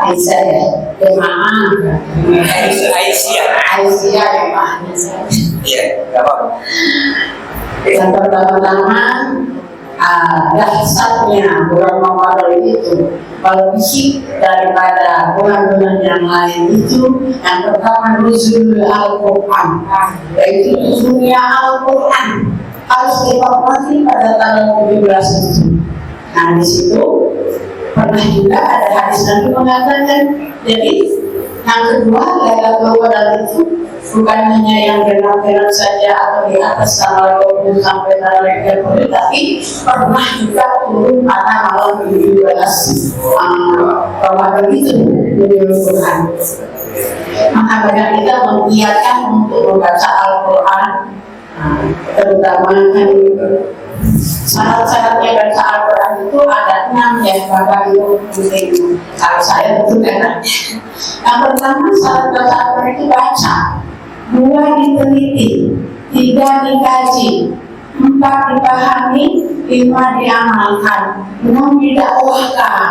Aisyah ya, jemaah Aisyah jemaahnya saya. Iya, apa? Yang pertama-tama dahsyatnya bulan Ramadan itu lebih daripada bulan-bulan yang lain itu. Yang pertama nuzul Al-Quran, yaitu nuzulnya Al-Quran harus dihormati pada tanggal 17 itu. Nah di situ pernah juga ada hadis Nabi mengatakan, jadi yang kedua Lailatul Qadar itu bukan hanya yang genap-genap saja atau di atas tanggal 20 sampai tanggal 30, tapi pernah juga turun pada malam 17 Ramadan itu menurut Tuhan. Maka banyak kita mengiyakan untuk membaca Al-Quran, terutama kan syarat-syaratnya baca Al-Quran itu ada 6 ya, Bapak Ibu penting. Kalau saya betul enaknya. Yang pertama syarat baca Al-Quran itu baca, 2 diteliti, 3 dikaji, 4 dipahami, 5 diamalkan, 6 didakwahkan.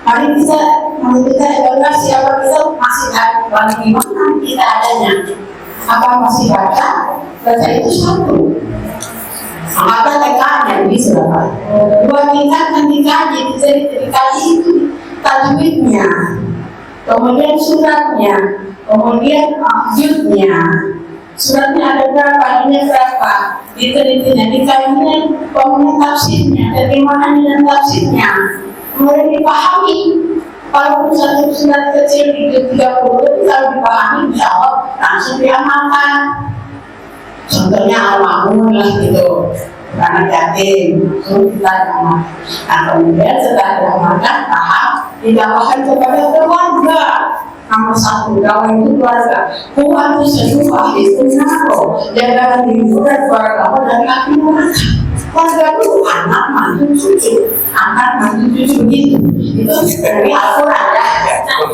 Mari kita evaluasi apa kita masih ada di mana kita adanya. Apa masih baca itu satu. Maka tekannya bisa Bapak. 2 tingkatan dikaji, dikaji itu tajwidnya, kemudian suratnya, kemudian juznya. Suratnya ada berapa, ini berapa, ditelitinya, dikajinya, kemudian tafsirnya, terjemahannya dan tafsirnya, kemudian dipahami. Walaupun satu surat kecil itu 30, kalau dipahami insya Allah langsung diamalkan. Contohnya Al-Ma'mun lah gitu, anak yatim, kita amalkan. Nah kemudian setelah diamalkan, paham, didakwahkan kepada keluarga. Nomor 1, gawe itu keluarga. Kuat itu sesuatu itu naro, jaga dirimu dan keluarga dan laki mereka. Keluarga itu anak, mantu, cucu, anak, mantu, cucu gitu. Itu dari Al-Quran ya.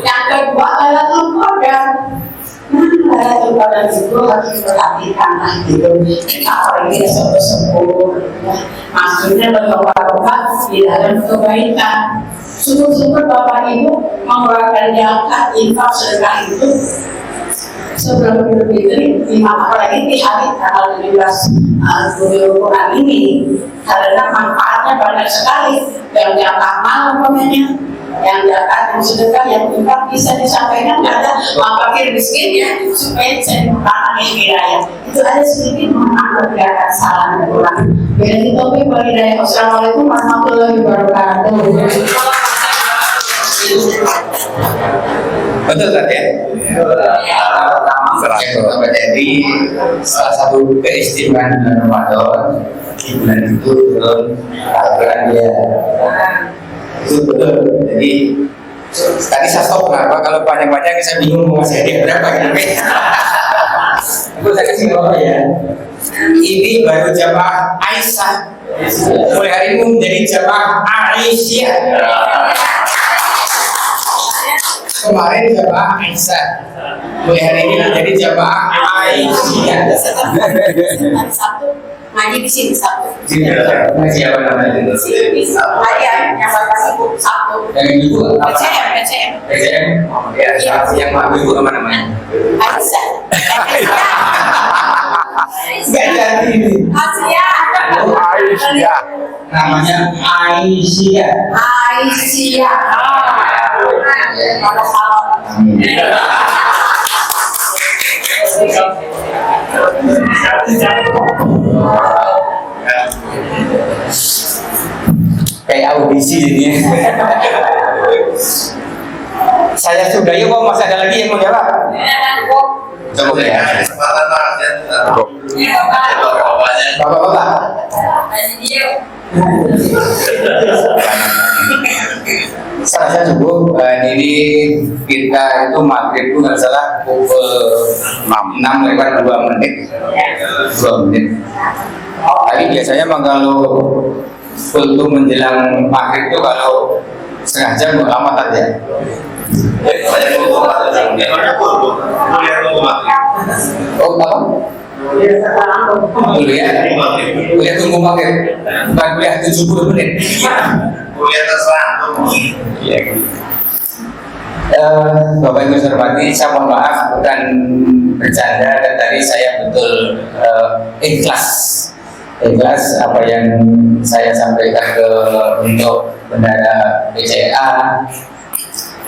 Yang kedua adalah keluarga. Nah, pada itu harus diperhatikan lah gitu. Apalagi sepuh-sepuh, maksudnya berdoa-doa di dalam kebaikan. Syukur-syukur Bapak Ibu mengeluarkan zakat, infak, sedekah itu sebelum Idul Fitri, apalagi di hari tanggal 17 Quran ini, karena manfaatnya banyak sekali. Yang zakat mal umpamanya, yang zakat, yang sedekah, yang infak bisa disampaikan kepada fakir miskin ya, supaya bisa dimakan yang hidayah. Itu ada sedikit mengatur gerakan salam dan ulang. Bila topik hidayah. Wassalamualaikum warahmatullahi wabarakatuh. Betul kan ya? Yang pertama jadi salah satu keistimewaan bulan Ramadan di bulan itu belum Al-Quran dia. Itu betul. Jadi tadi saya stop kenapa? Kalau panjang-panjang saya bingung mau ngasih hadiah berapa gitu. Aku saya kasih berapa ya? Ini baru jamaah Aisyah. Mulai hari ini menjadi jamaah Aisyah. Kemarin jamaah Aisyah, mulai hari ini menjadi jamaah Aisyah. Satu ngaji di sini satu. Ngaji apa namanya? Di sini ngaji yang Bapak Ibu satu. Yang ibu apa? PCM. PCM. Ya, yang ibu apa namanya? Aisyah. Nggak jadi ini. Aisyah. Namanya Aisyah. Aisyah. Kalau salah. Kayak audisi jadinya. Saya sudah ya, kok masih ada lagi yang mau jawab? Coba ya. Bapak-bapak. Saya cukup. Ini kita itu maghrib itu nggak salah pukul 6 lewat 2 menit. 2 menit. Tadi biasanya kalau untuk menjelang maghrib itu kalau setengah jam lama tadi ya. Oh, apa? Kuliah tunggu maghrib, bukan kuliah 70 menit. Kuliah terserah. Bapak Ibu hormati, saya mohon maaf bukan bercanda, dan tadi saya betul ikhlas apa yang saya sampaikan untuk bendara BCA.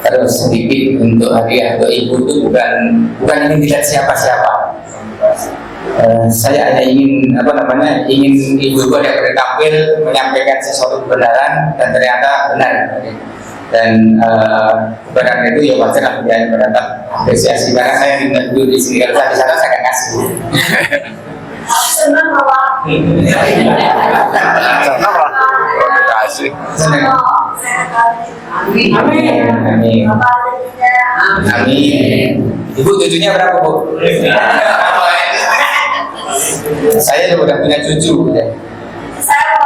Terus sedikit untuk hadiah untuk ibu itu bukan ingin dilihat siapa-siapa. Saya hanya ingin ingin ibu-ibu yang bertampil menyampaikan sesuatu kebenaran dan ternyata benar. Dan kebenaran itu ya wajar yang mendapat apresiasi, karena saya tidak dulu di sini, kalau saya di sana saya akan kasih. Senang Bapak. Kasih. Amin. Amin. Amin. Ibu cucunya berapa, Bu? Saya sudah punya cucu. Saya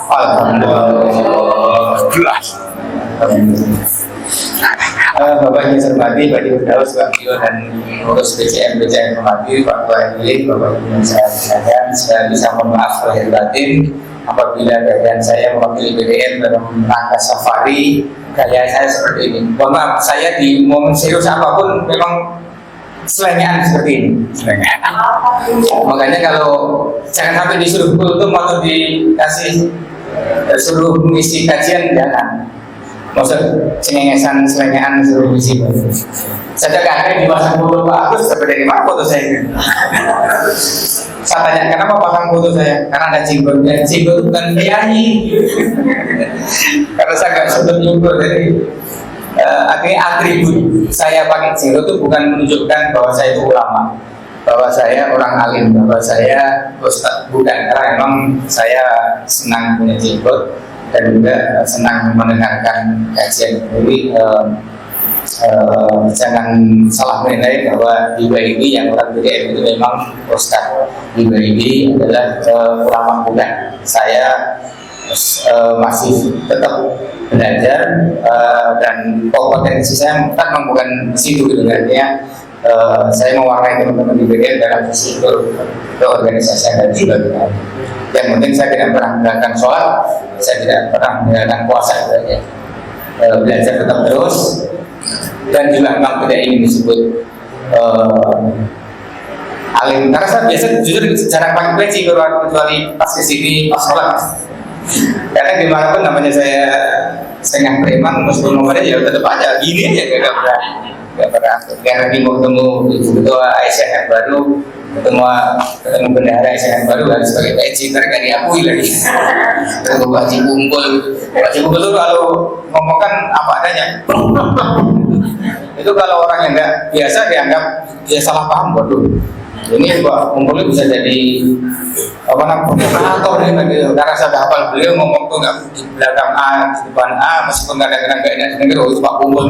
14. Alhamdulillah. Bapak yang saya hormati, Pak Ibu Daus, Pak Bio, dan pengurus BCM hormati, Pak Tua Emily, Bapak Ibu yang saya sayang, saya bisa mohon maaf lahir batin apabila keadaan saya mewakili BDM dalam rangka safari gaya saya seperti ini. Mohon maaf, saya di momen serius apapun memang selengean seperti ini. Makanya kalau jangan sampai disuruh kultum atau dikasih suruh mengisi kajian, jangan. Maksud cengengesan selengean suruh mengisi. Saya kadang dipasang foto Pak Agus, tapi dari mana foto saya? Saya tanya, kenapa pasang foto saya? Karena ada jenggot. Dan jenggot itu bukan kiai. Karena saya nggak sempat nyukur, jadi akhirnya atribut saya pakai jenggot itu bukan menunjukkan bahwa saya itu ulama, bahwa saya orang alim, bahwa saya ustaz, bukan. Karena memang saya senang punya jenggot dan juga senang mendengarkan kajian. Jadi jangan salah menilai bahwa Ibu ini yang orang BDM itu memang ustaz. Ibu ini adalah ulama, bukan. Saya masih tetap belajar dan potensi saya kan bukan di situ gitu, artinya saya mewarnai teman-teman di BDM dalam visi keorganisasian dan sebagainya. Yang penting saya tidak pernah meninggalkan sholat, saya tidak pernah meninggalkan puasa, ya. Belajar tetap terus, dan juga memang tidak ingin disebut alim. Karena saya biasa jujur jarang pakai peci kecuali pas kesini pas sholat. Karena dimanapun namanya saya setengah preman, meskipun nomornya ya tetap aja gini aja, nggak pernah. Karena lagi mau ketemu ibu ketua ASN baru, ketemu bendahara ASN baru harus pakai peci, mereka diakui lagi. Ketemu Pak Haji Kumpul itu kalau ngomong kan apa adanya. Itu kalau orang yang nggak biasa dianggap dia salah paham, waduh. Ini Pak Kumpul bisa jadi apa namanya provokator nih, karena saya hafal beliau ngomong tuh nggak di belakang A, di depan A, meskipun kadang-kadang nggak enak dengar, oh itu Pak Kumpul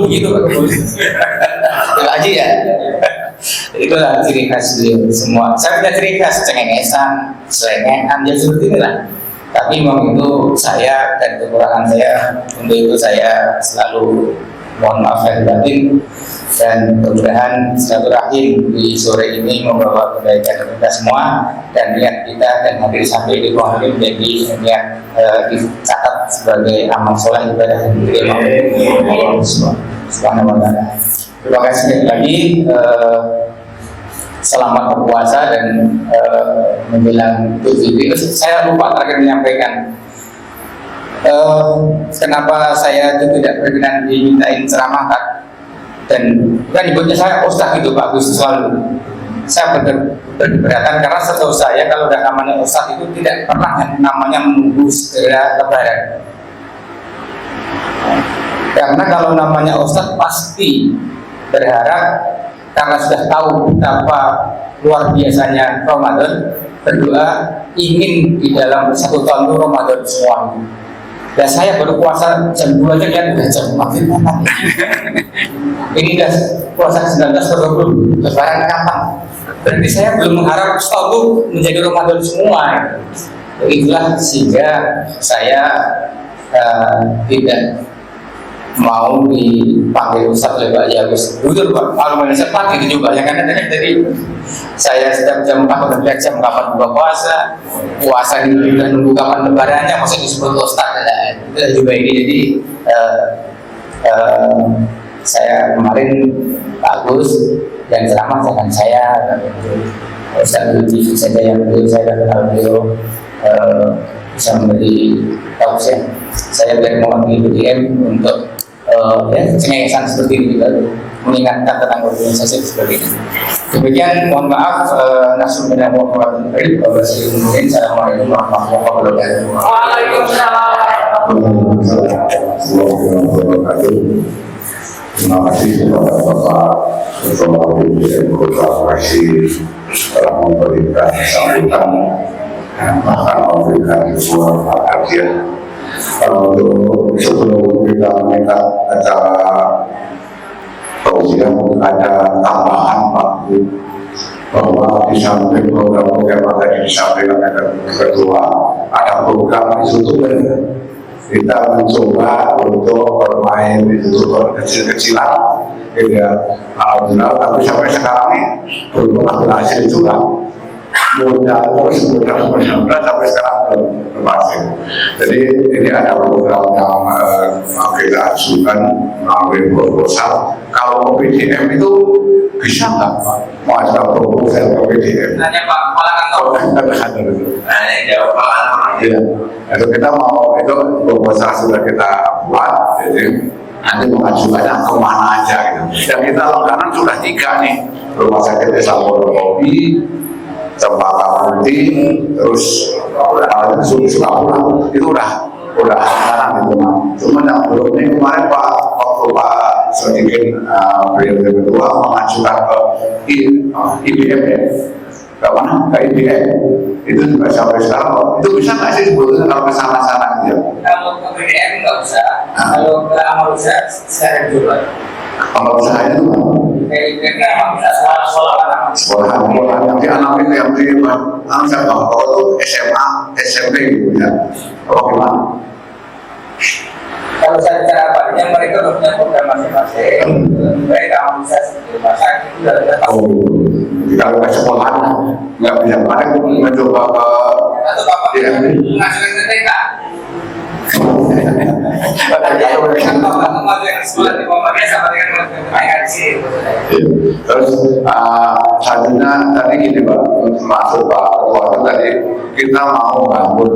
begitu, Pak Kumpul. Itu aja ya. Itulah ciri khas beliau semua. Saya punya ciri khas cengengesan, selengean, ya seperti inilah. Tapi memang itu saya dan kekurangan saya, untuk itu saya selalu mohon maaf lahir batin, dan mudah-mudahan silaturahim di sore ini membawa kebaikan kita semua, dan niat kita dan hadir sampai di ruang ini menjadi niat dicatat sebagai amal soleh ibadah yang diterima oleh Allah Subhanahu wa Ta'ala. Terima kasih sekali lagi. Selamat berpuasa dan menjelang Idul Fitri. Saya lupa terakhir menyampaikan kenapa saya itu tidak berkenan dimintain ceramah, dan bukan ibunya saya ustaz gitu Pak Gus selalu. Saya berkeberatan karena setahu saya kalau udah namanya ustaz itu tidak pernah namanya menunggu segera lebaran. Karena kalau namanya ustaz pasti berharap, karena sudah tahu betapa luar biasanya Ramadan, berdoa ingin di dalam 1 tahun itu Ramadan semua. Dan saya baru puasa jam 2 aja kan udah jam maghrib. Ini udah puasa 19 atau 20, lebaran kapan? Berarti saya belum mengharap setahun itu menjadi Ramadan semua. Itulah sehingga saya tidak mau dipanggil Ustaz oleh Pak Yagus. Betul Pak, kalau saya pakai itu juga. Yang kan tadi saya setiap jam 4 udah jam kapan buka puasa ini juga nunggu kapan lebarannya, maksudnya disebut Ustaz. Itu juga ini. Jadi saya kemarin Pak Agus yang ceramah dengan saya, Ustaz TV saja yang beliau, saya kenal beliau bisa memberi tausiah. Saya dari mewakili BDM untuk cengengesan seperti ini juga, mengingatkan tentang organisasi seperti ini. Demikian, mohon maaf, Assalamualaikum warahmatullahi wabarakatuh. Terima kasih kepada Bapak Ketua BDM Kota Bekasi telah memberikan sambutan dan bahkan memberikan sebuah perhatian. Untuk sebelum kita meminta acara tausiah, ada tambahan Pak Bu, bahwa di samping program-program yang tadi disampaikan oleh Ketua, ada program youtuber. Kita mencoba untuk bermain youtuber kecil-kecilan, ya, alhamdulillah, tapi sampai sekarang ini belum berhasil juga. Mudah sampai sekarang belum berhasil. Jadi ini ada program yang kita ajukan melalui proposal. Kalau PDM itu bisa nggak Pak? Mau ada proposal ke PDM? Nanya Pak Kepala Kantor. Jawab Pak Kantor. Iya. Itu kita mau, itu proposal sudah kita buat. Jadi nanti mengajukannya kemana aja gitu. Dan kita langganan sudah 3 nih. Rumah sakit Desa Wonokopi, Cempaka Putih, terus Sukabumi itu udah sekarang gitu. Cuma yang belum ini kemarin waktu Pak sedikit periode kedua mengajukan ke IBM ya, ke mana? Ke IBM itu juga sampai sekarang. Itu bisa nggak sih sebetulnya kalau ke sana-sana gitu? Kalau ke IBM nggak usah. Kalau ke amal usaha saya juga. Kalau usahanya itu sekolah nanti anak itu yang di saya tahu kalau itu SMA, SMP gitu ya. Kalau gimana? Kalau saya bicara apa, yang mereka punya program masing-masing. lebih baik kamu bisa seperti masak itu udah tahu. Kalau ke sekolah nggak bisa paling mencoba ke Atau bapak mengajukan ke TK. Kan bapak mengajukan ke sekolah di bapaknya sama dengan IRC. Terus selanjutnya tadi gini Pak, masuk Pak Ketua tadi kita mau bangun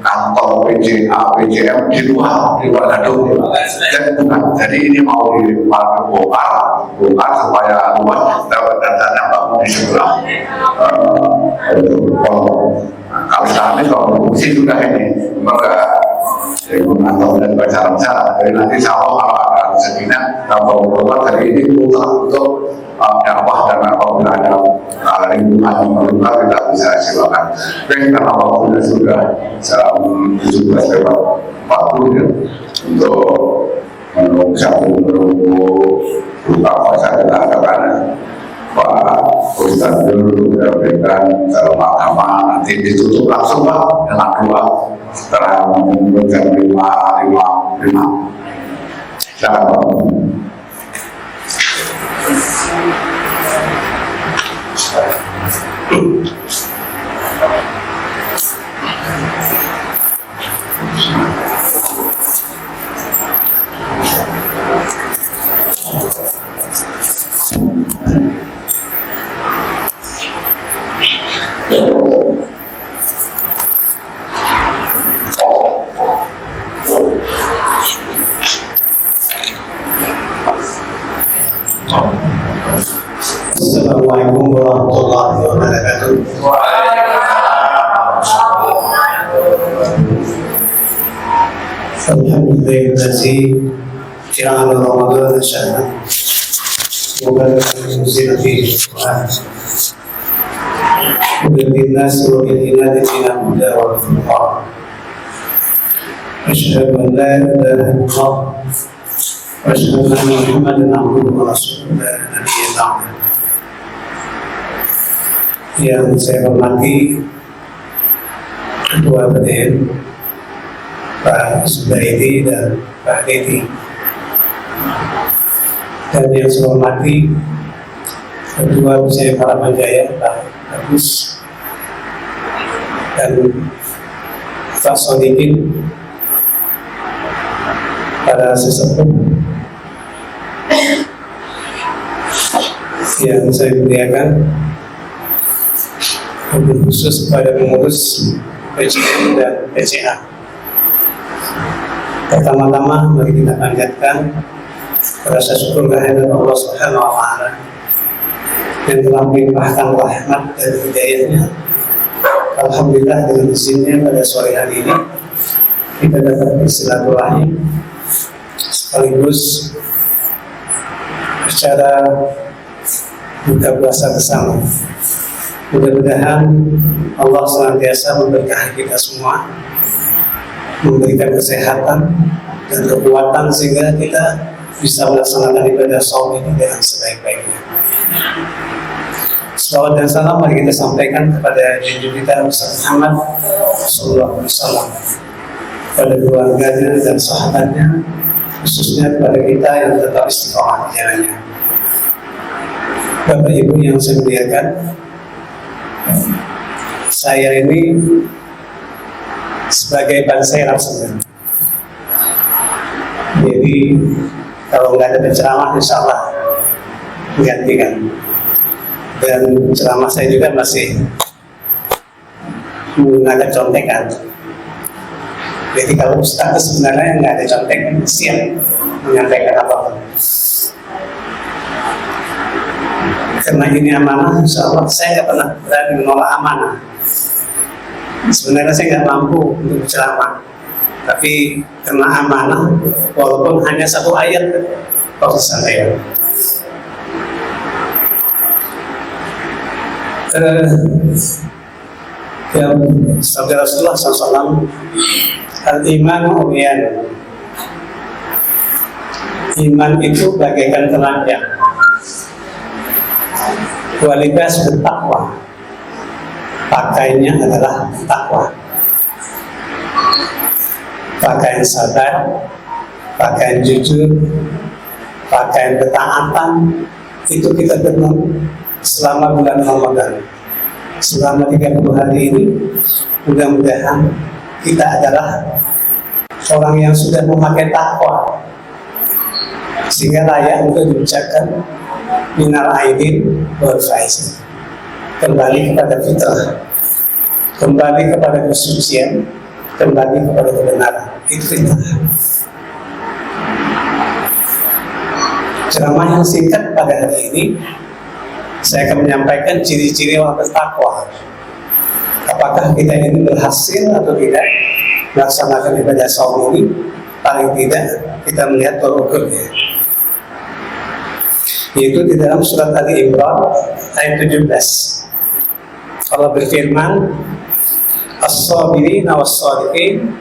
kantor PJA, PJM di luar gedung. Jadi ini mau dibongkar supaya luas dapat datanya bangun di sebelah. Kalau sekarang ini kalau fungsi sudah ini enggak atau dan baca-baca dari nanti sama kalau ada rezekinya kalau berobat dari ini untuk dakwah dan apabila ada lingkungan yang meluka kita bisa silakan. Dan karena waktunya sudah jam 17:40 ya, untuk menunggu buka puasa kita akan Pak Ustadz dulu memberikan dalam agama, nanti ditutup langsung Pak dengan doa setelah menunggu jam 5:55. Silakan Pak. Assalamualaikum warahmatullahi wabarakatuh. Alhamdulillah ja'ala Ramadan syahran mubarakan fihi وبالناس وبالإناد فينا الهدى والفرقان أشهد أن لا إله إلا الله وأشهد أن محمدا عبده ورسوله لا نبي بعده. Yang saya hormati Ketua BDM Pak Subaidi dan Pak Dedi, dan yang saya hormati Ketua BCM Harapan Jaya Pak Agus dan Pak Sodikin, para sesepuh yang saya muliakan, khusus kepada pengurus PCM dan PCA. Pertama-tama mari kita panjatkan rasa syukur kehadirat Allah Subhanahu wa Ta'ala yang telah melimpahkan rahmat dan hidayahnya. Alhamdulillah dengan izinnya pada sore hari ini kita dapat bersilaturahim sekaligus secara buka puasa bersama. Mudah-mudahan Allah senantiasa memberkahi kita semua, memberikan kesehatan dan kekuatan sehingga kita bisa melaksanakan ibadah saum ini dengan sebaik-baiknya. Salawat dan salam mari kita sampaikan kepada junjungan kita Ustaz Muhammad sallallahu alaihi wasallam, pada keluarganya dan sahabatnya, khususnya kepada kita yang tetap istiqomah di jalannya. Bapak Ibu yang saya muliakan, saya ini sebagai banser sebenarnya. Jadi kalau nggak ada penceramah, insya Allah menggantikan. Dan ceramah saya juga masih menggunakan contekan. Jadi kalau Ustaz sebenarnya nggak ada contekan, siap menyampaikan apa-apa. Karena ini amanah, insya Allah saya nggak pernah berani menolak amanah. Sebenarnya saya nggak mampu untuk berceramah, tapi karena amanah, walaupun hanya satu ayat, proses saya. Yang sabda Rasulullah SAW, al-iman umyan. Iman itu bagaikan telanjang. Kualitas bertakwa, pakainya adalah takwa. Pakaian sabar, pakaian jujur, pakaian ketaatan, itu kita tenun selama bulan Ramadan. Selama 30 hari ini, mudah-mudahan kita adalah orang yang sudah memakai takwa, sehingga layak untuk diucapkan minal aidin wal faizin, kembali kepada fitrah, kembali kepada kesucian, kembali kepada kebenaran. Itu fitrah. Ceramah yang singkat pada hari ini, saya akan menyampaikan ciri-ciri orang bertakwa. Apakah kita ini berhasil atau tidak melaksanakan ibadah saum ini? Paling tidak kita melihat tolak ukurnya, yaitu di dalam surat Ali Imran ayat 17. Allah berfirman, as-sabirina was-sadiqin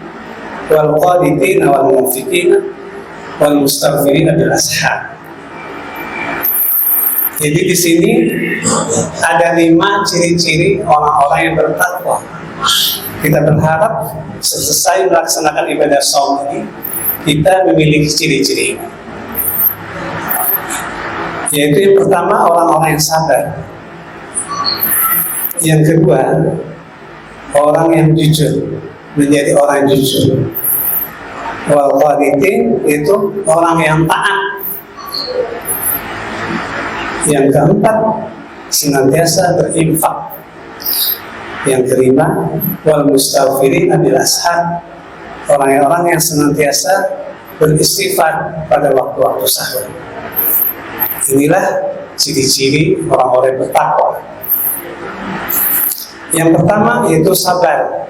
wal qanitina wal munfiqina wal mustaghfirina bil ashar. Jadi di sini ada 5 ciri-ciri orang-orang yang bertakwa. Kita berharap selesai melaksanakan ibadah saum ini, kita memiliki ciri-ciri ini. Yaitu yang pertama, orang-orang yang sabar. Yang kedua, orang yang jujur, menjadi orang yang jujur. Wal qanitin, itu orang yang taat. Yang keempat, senantiasa berinfak. Yang kelima, wal mustaghfirin bil ashar, orang-orang yang senantiasa beristighfar pada waktu-waktu sahur. Inilah ciri-ciri orang-orang bertakwa. Yang pertama yaitu sabar.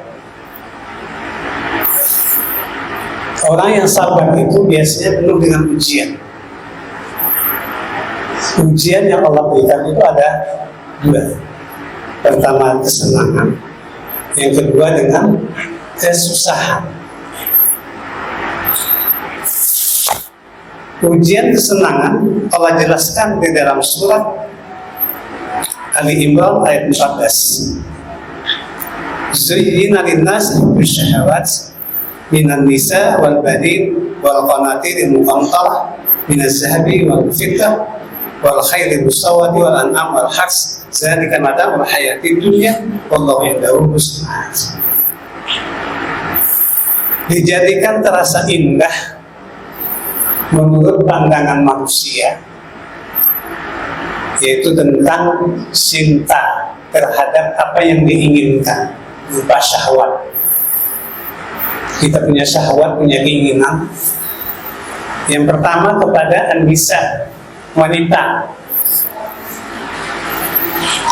Orang yang sabar itu biasanya penuh dengan ujian. Ujian yang Allah berikan itu ada 2. Pertama kesenangan, yang kedua dengan kesusahan. Ujian kesenangan Allah jelaskan di dalam surat Ali Imran ayat 14. Zuyyina lin-nasi hubbush syahawat minan nisa wal banin wal qanatir al-muqantarah minaz zahabi wal fiddah wal khairi musawwati wal an'am wal hars zalika mata'ul hayatid dunya wallahu indahu husnul maab. Dijadikan terasa indah menurut pandangan manusia, yaitu tentang cinta terhadap apa yang diinginkan berupa syahwat. Kita punya syahwat, punya keinginan. Yang pertama kepada an-nisa, wanita.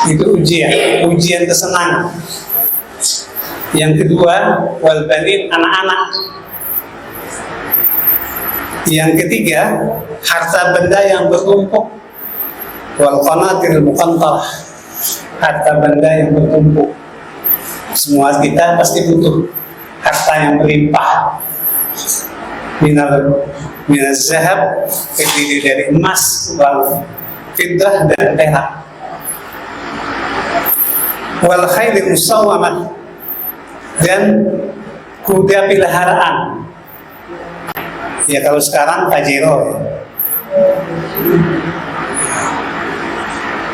Itu ujian kesenangan. Yang kedua, wal banin, anak-anak. Yang ketiga, harta benda yang bertumpuk. Wal qanatir al-muqantarah, harta benda yang bertumpuk. Semua kita pasti butuh harta yang berlimpah. Minaz zahab, terdiri dari emas, wal fiddah, dan perak. Wal khayli musawwamah, dan kuda peliharaan. Ya kalau sekarang Pajero ya.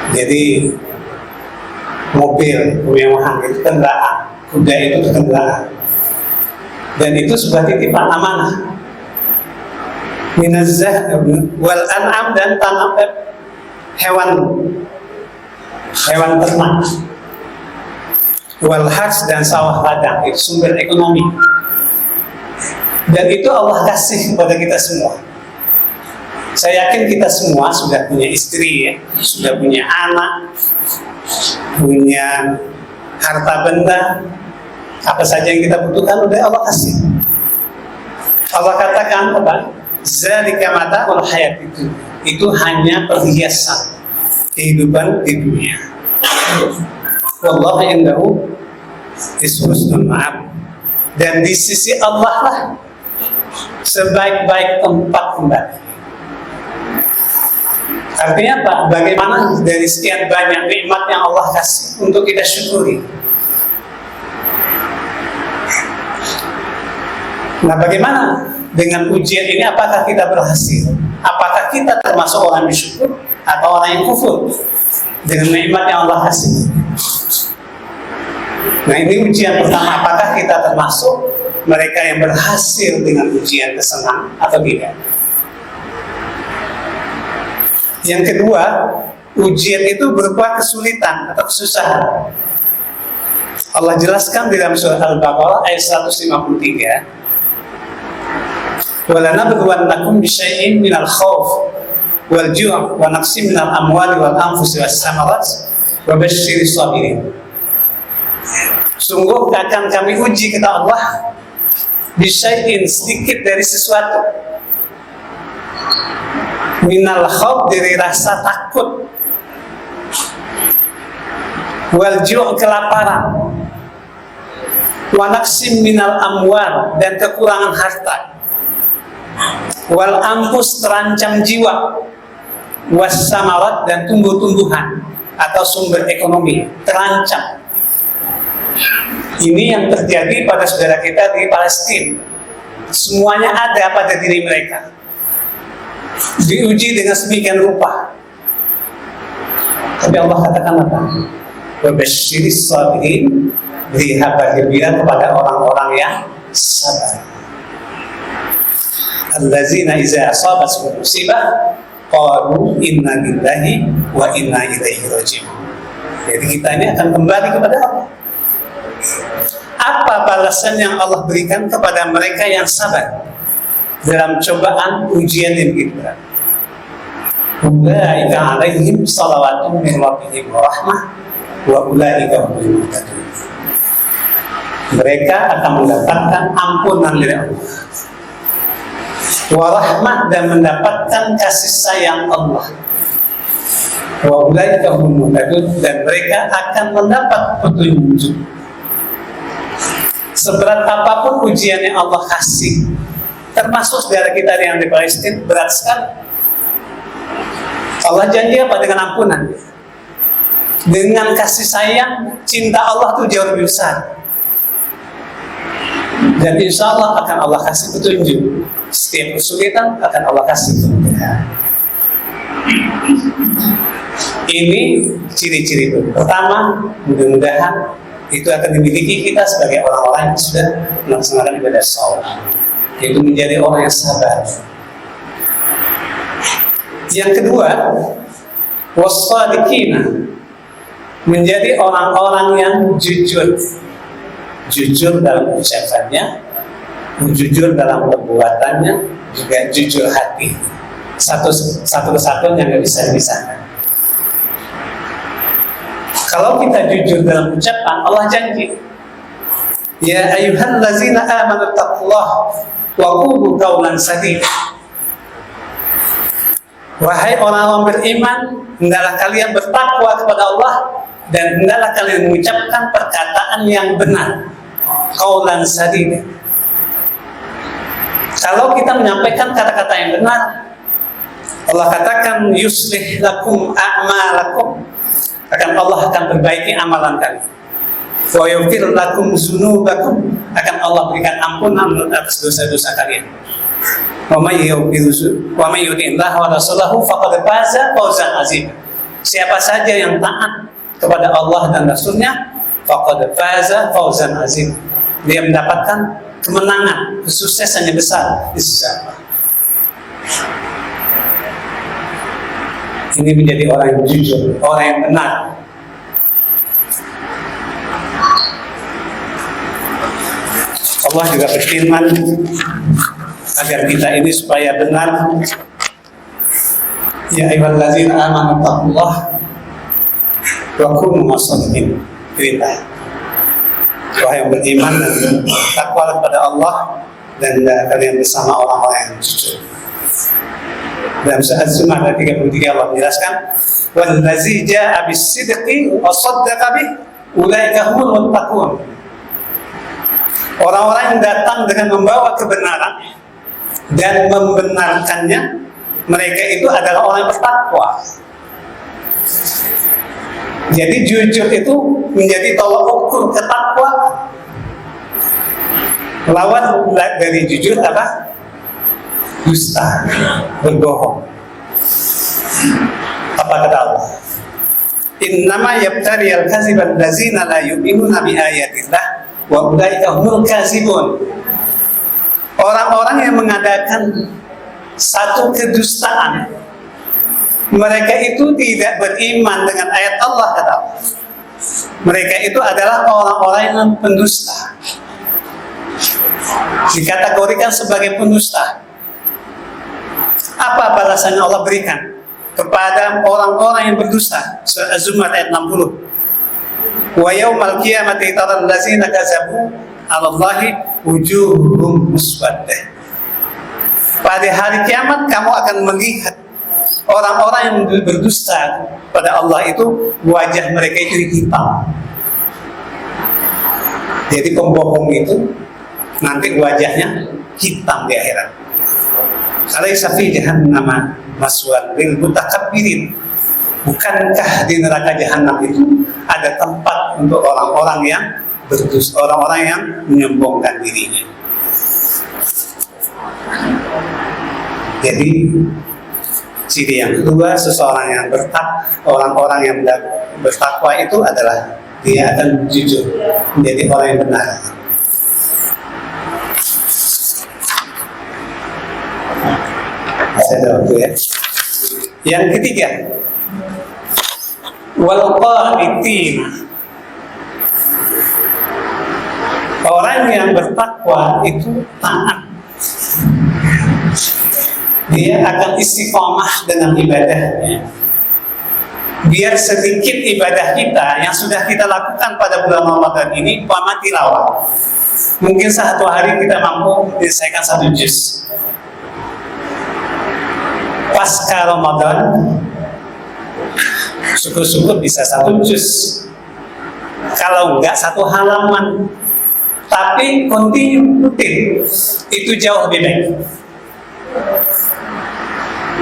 Jadi mobil kemewahan itu kendaraan, kuda itu kendaraan, dan itu sebuah titipan amanah. Minazah wal an'am, dan tanam hewan ternak. Wal hars, dan sawah ladang, itu sumber ekonomi. Dan itu Allah kasih kepada kita semua. Saya yakin kita semua sudah punya istri ya, sudah punya anak, punya harta benda, apa saja yang kita butuhkan udah Allah kasih. Allah katakan apa? Zalika mata'ul hayat, itu hanya perhiasan kehidupan di dunia. Wallahu indahu husnul maab, dan di sisi Allah lah sebaik-baik tempat kembali. Artinya apa? Bagaimana dari sekian banyak nikmat yang Allah kasih untuk kita syukuri. Nah, bagaimana dengan ujian ini? Apakah kita berhasil? apakah kita termasuk orang bersyukur atau orang yang kufur dengan nikmat yang Allah kasih. Nah, ini ujian pertama, apakah kita termasuk mereka yang berhasil dengan ujian kesenangan atau tidak. Yang kedua, ujian itu berupa kesulitan atau kesusahan. Allah jelaskan di dalam surah Al-Baqarah ayat 153, وَلَنَبْلُوَنَّكُمْ بِشَيْءٍ مِنَ الْخَوْفِ وَالْجُوعِ وَنَقْصٍ مِنَ الْأَمْوَالِ وَالْأَنْفُسِ وَالثَّمَرَاتِ وَبَشِّرِ الصَّابِرِينَ. Sungguh akan kami uji, kata Allah, bisyai'in, sedikit dari sesuatu, minal khawf, dari rasa takut, wal ju', kelaparan, wa naqsim minal amwal, dan kekurangan harta, wal anfus, terancam jiwa, was samarat, dan tumbuh-tumbuhan atau sumber ekonomi terancam. Ini yang terjadi pada saudara kita di Palestina. Semuanya ada pada diri mereka, diuji dengan sedemikian rupa. Tapi Allah katakan apa? Wabasyiris sabirin, beri kabar gembira kepada orang-orang yang sabar. Allazina iza asabat musibah qalu inna lillahi wa inna ilaihi raji'un. Jadi kita ini akan kembali kepada Allah. Apa balasan yang Allah berikan kepada mereka yang sabar dalam cobaan ujian yang begitu berat? Ulaika alaihim salawatun min rabbihim wa rahmah wa ulaika humul muhtadun. Mereka akan mendapatkan ampunan dari Allah, wa rahmah, dan mendapatkan kasih sayang Allah, wa ulaika humul muhtadun, dan mereka akan mendapat petunjuk. Seberat apapun ujian yang Allah kasih, termasuk saudara kita yang di Palestina, berat sekali. Allah janji apa? Dengan ampunan, dengan kasih sayang, cinta Allah itu jauh lebih besar. Dan insya Allah akan Allah kasih petunjuk. Setiap kesulitan akan Allah kasih kemudahan. Ini ciri-ciri itu. Pertama, mudah-mudahan itu akan dimiliki kita sebagai orang-orang yang sudah melaksanakan ibadah sholat, yaitu menjadi orang yang sabar. Yang kedua, wassadiqina, menjadi orang-orang yang jujur. Jujur dalam ucapannya, jujur dalam perbuatannya, juga jujur hati. Satu kesatuan yang nggak bisa dipisahkan. Kalau kita jujur dalam ucapan, Allah janji, ya ayyuhallazina amanu taqullaha wa qulu qawlan sadida. Wahai orang-orang beriman, hendaklah kalian bertakwa kepada Allah dan hendaklah kalian mengucapkan perkataan yang benar, qawlan sadida. Kalau kita menyampaikan kata-kata yang benar, Allah katakan yuslih lakum a'malakum, akan Allah akan perbaiki amalan kalian. Wa yaghfir lakum dzunubakum, akan Allah berikan ampunan atas dosa-dosa kalian. Wa may yuti'illah wa rasulahu faqad faza fawzan azima. Siapa saja yang taat kepada Allah dan Rasulnya, faqad faza fawzan azima, dia mendapatkan kemenangan, kesuksesan yang besar di sisi Allah. Ini menjadi orang yang jujur, orang yang benar. Allah juga berfirman agar kita ini supaya benar. Ya ayyuhallazina amanu taqullaha wa kunu mashadiqin. Perintah. Wahai yang beriman dan takwa kepada Allah, dan kalian bersama orang-orang yang jujur. Dalam surah Az-Zumar ayat 33 Allah menjelaskan, wallazi jaa'a bis-sidqi wa saddaqa bih ulaika humul muttaqun. Orang-orang yang datang dengan membawa kebenaran dan membenarkannya, mereka itu adalah orang yang bertakwa. Jadi jujur itu menjadi tolak ukur ketakwaan. Lawan dari jujur apa? dusta, berbohong. Apa kata Allah? Innama yabtari al-kaziba allazina la yu'minuna bi ayatillah wa ulaika humul kazibun. Orang-orang yang mengadakan satu kedustaan, mereka itu tidak beriman dengan ayat Allah, kata Allah. Mereka itu adalah orang-orang yang pendusta, dikategorikan sebagai pendusta. Apa balasan yang Allah berikan kepada orang-orang yang berdusta? Surah Az-Zumar ayat 60. Wa yaumal qiyamati taral ladzina kazabu 'ala Allahi wujuhum muswaddah. Pada hari kiamat kamu akan melihat orang-orang yang berdusta pada Allah itu wajah mereka itu hitam. Jadi pembohong itu nanti wajahnya hitam di akhirat. Alaysa fi jahannama maswan lil mutakabbirin. Bukankah di neraka jahanam itu ada tempat untuk orang-orang yang berdusta, orang-orang yang menyombongkan dirinya. Jadi ciri yang kedua seseorang yang orang-orang yang bertakwa itu adalah dia akan jujur, menjadi orang yang benar. Saya jawab ya. Yang ketiga, wal qanitin. Orang yang bertakwa itu taat. Dia akan istiqomah dengan ibadahnya. Biar sedikit ibadah kita yang sudah kita lakukan pada bulan Ramadan ini, umpama tilawah. Mungkin satu hari kita mampu menyelesaikan 1 juz. Pasca Ramadan, syukur-syukur bisa 1 juz. Kalau enggak 1 halaman. Tapi continue rutin, itu jauh lebih baik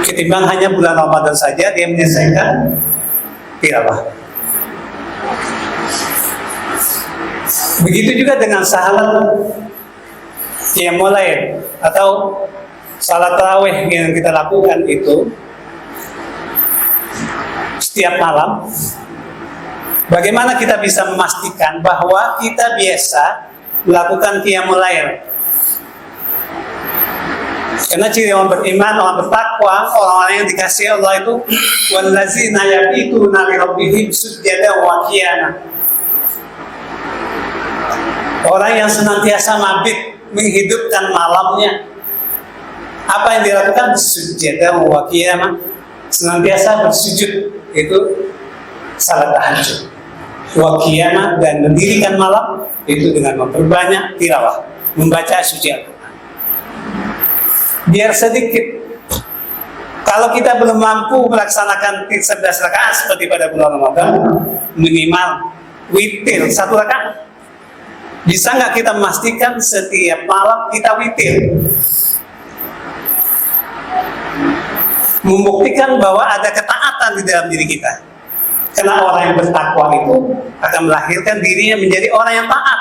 ketimbang hanya bulan Ramadan saja dia menyelesaikan tilawah. Begitu juga dengan salat yang mulai atau salat tarawih yang kita lakukan itu setiap malam. Bagaimana kita bisa memastikan bahwa kita biasa melakukan qiyamul lail? Karena ciri orang beriman, orang bertakwa, orang-orang yang dikasihi Allah itu wallazina yabituna li rabbihim sujada wa qiyama. Orang yang senantiasa mabit menghidupkan malamnya. Apa yang dilakukan? Sujada wa qiyama, senantiasa bersujud, itu salat tahajud. Wa qiyama, dan mendirikan malam itu dengan memperbanyak tilawah, membaca suci Al-Quran. Biar sedikit. Kalau kita belum mampu melaksanakan 11 rakaat seperti pada bulan Ramadan, minimal witir 1 rakaat. Bisa nggak kita memastikan setiap malam kita witir? Membuktikan bahwa ada ketaatan di dalam diri kita. Karena orang yang bertakwa itu akan melahirkan dirinya menjadi orang yang taat.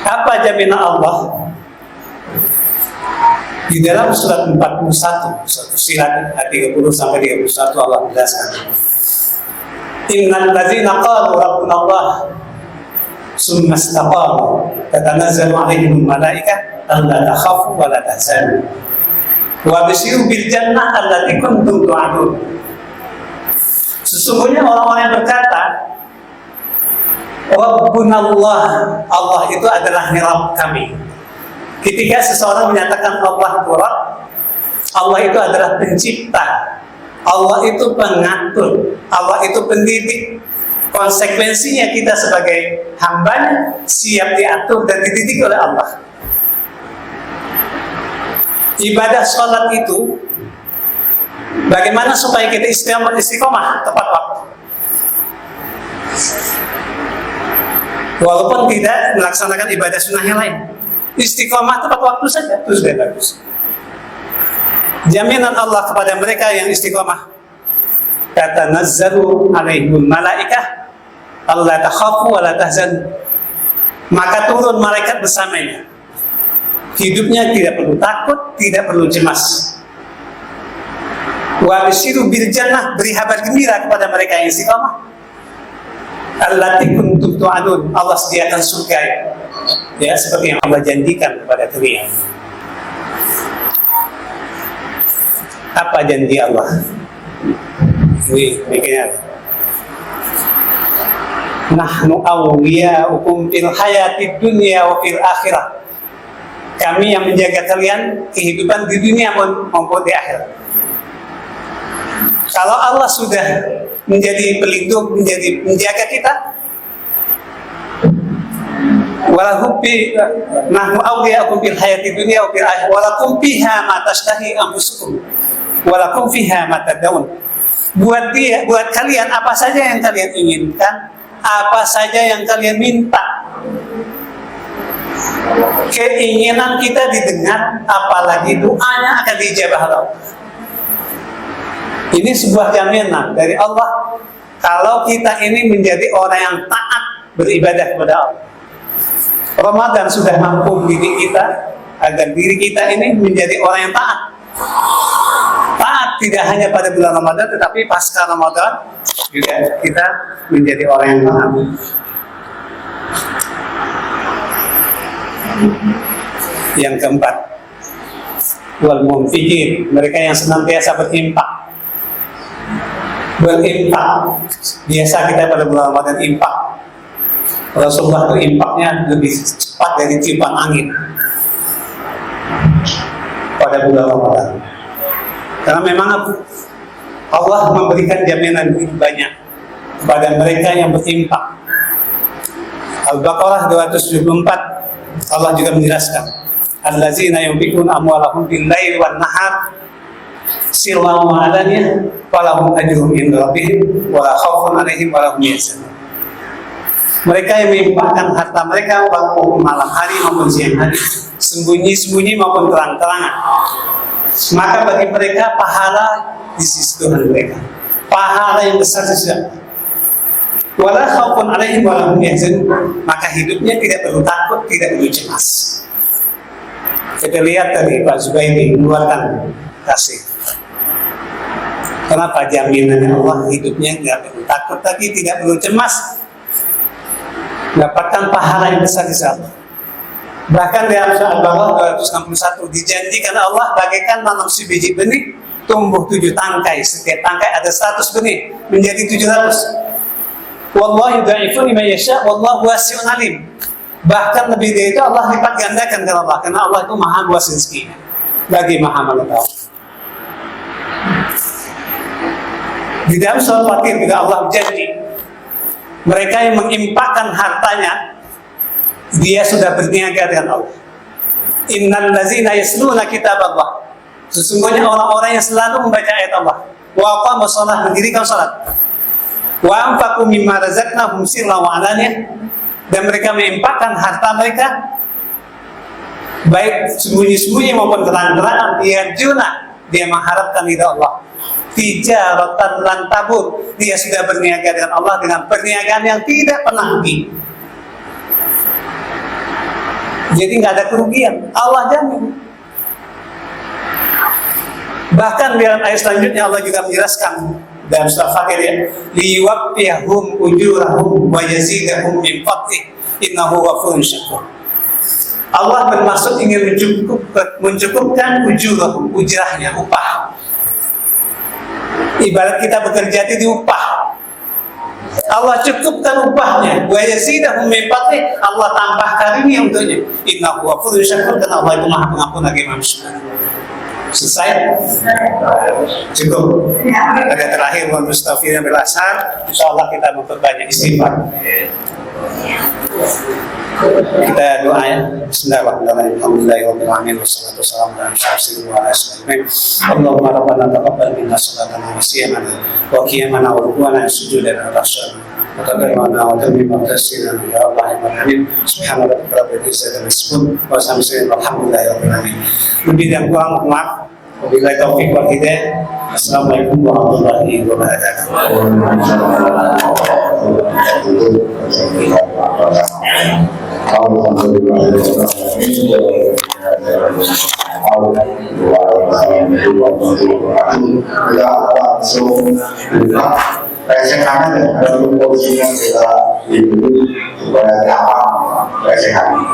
Apa jaminan Allah? Di dalam surat 41, surat 30 sampai 31 Allah menjelaskan. Innal ladzina qalu rabbuna Allah summa istaqamu tatanazzalu 'alaihimul malaikatu alla takhafu wa la tahzanu wa basyiru bil jannah allati kuntum tu'adun. Sesungguhnya orang-orang yang berkata Rabbuna Allah, Allah itu adalah Rabb kami. Ketika seseorang menyatakan Allah itu Rabb, Allah itu adalah pencipta, Allah itu pengatur, Allah itu pendidik. Konsekuensinya kita sebagai hambanya siap diatur dan dididik oleh Allah. Ibadah sholat itu bagaimana supaya kita istiqomah tepat waktu, walaupun tidak melaksanakan ibadah sunnah yang lain. Istiqomah tepat waktu saja itu sudah bagus. Jaminan Allah kepada mereka yang istiqomah, tatanazzalu 'alaihimul malaikah alla takhafu wa la tahzanu, maka turun malaikat bersamanya. hidupnya tidak perlu takut, tidak perlu cemas. Wa bisyiru bil jannah, beri kabar gembira kepada mereka yang istiqamah. Allati kuntum tu'adun, Allah sediakan surga ya seperti yang Allah janjikan kepada kalian. Apa janji Allah? Ini begini. Nahnu awliya'ukum fil hayatid dunya wa fil akhirah. Kami yang menjaga kalian kehidupan di dunia maupun di akhirat. Kalau Allah sudah menjadi pelindung, menjaga kita, walakum fi nahnu awliya'ukum fil hayatid dunya wa fil akhirah walakum fiha ma tashtahi anfusukum walakum fiha ma tad'un. Buat kalian apa saja yang kalian inginkan, apa saja yang kalian minta. Keinginan kita didengar, apalagi doanya akan dijabah Allah. Ini sebuah jaminan dari Allah kalau kita ini menjadi orang yang taat beribadah kepada Allah. Ramadan sudah mampu diri kita agar diri kita ini menjadi orang yang taat. Taat tidak hanya pada bulan Ramadan, tetapi pasca Ramadan juga kita menjadi orang yang taat. Yang keempat, wal munfiqin, mereka yang senantiasa berinfak. Biasa kita pada bulan Ramadan infak. Rasulullah berinfaknya lebih cepat dari tiupan angin pada bulan Ramadan. Karena memang Allah memberikan jaminan banyak kepada mereka yang berinfak. Al-Baqarah 274 Allah juga menjelaskan, allazina yunfiquna amwalahum bil-laili wan-nahar sirran wa alaniyah walahum ajruhum inda rabbihim wala khaufun 'alaihim wala hum yahzanun. Mereka yang menginfakkan harta mereka walaupun malam hari maupun siang hari, sembunyi-sembunyi maupun terang-terangan, maka bagi mereka pahala di sisi Tuhan mereka, pahala yang besar sesungguhnya. Wala khaufun 'alaihim wala hum yahzanun, maka hidupnya tidak perlu takut, tidak perlu cemas. Kita lihat tadi Pak Zubairi mengeluarkan kasih. Kenapa jaminannya Allah hidupnya tidak perlu takut lagi, tidak perlu cemas, dapatkan pahala yang besar di sana. Bahkan dalam surah Al-Baqarah 261 dijanjikan Allah bagaikan nanam sebiji benih tumbuh 7 tangkai, setiap tangkai ada 100 benih menjadi 700. Wallahu yudha'ifu liman yasha' wallahu wasi'un alim. Bahkan lebih dari itu Allah lipat gandakan ke Allah, karena Allah itu maha luas rezekinya bagi maha mengetahui. Di dalam surah Fatir juga Allah berjanji, mereka yang menginfakkan hartanya, dia sudah berniaga dengan Allah. Innal ladzina yasluna kitaballah, sesungguhnya orang-orang yang selalu membaca ayat Allah, wa aqamus shalah, mendirikan salat, wa anfaqu mimma razaqnahum sirran wa alaniyah, dan mereka menginfakkan harta mereka baik sembunyi-sembunyi maupun terang-terangan, dia mengharapkan ridha Allah. Tijaratan lan tabur, dia sudah berniaga dengan Allah dengan perniagaan yang tidak pernah rugi. Jadi nggak ada kerugian, Allah jamin. Bahkan di dalam ayat selanjutnya Allah juga menjelaskan dalam surah Fatir ya, liwaffiyahum ujurahum wa yazidahum min fadlih innahu ghafurun syakur. Allah bermaksud ingin mencukupkan ujurahum, ujrahnya, upah. Ibarat kita bekerja itu diupah, Allah cukupkan upahnya. Wa yazidahum min fadlih, Allah tambah karunia untuknya. Innahu ghafurun syakur, karena Allah itu Maha Pengampun lagi Maha Syukur. Selesai? Cukup. Ada terakhir wa mustaghfirin bil ashar. Insyaallah kita memperbanyak istighfar. Kita doa ya. Bismillahirrahmanirrahim. Alhamdulillahirabbil wassalatu wassalamu ala asyrofil mursalin. Allahumma rabbana taqabbal minna salatana wa siyamana wa qiyamana wa ruku'ana sujudana wa rahsana wa tabarrana wa tamima tasirana ya Allah ya Rahim. Subhana rabbika rabbil izzati amma yasifun wa salamun alhamdulillahirabbil alamin. Lebih dan kurang maaf. Wabillahi taufiq wal hidayah. Assalamualaikum warahmatullahi wabarakatuh. Alhamdulillah. Kita langsung buka PC kanan ya, lalu posisinya kita duduk supaya gampang PC kanan.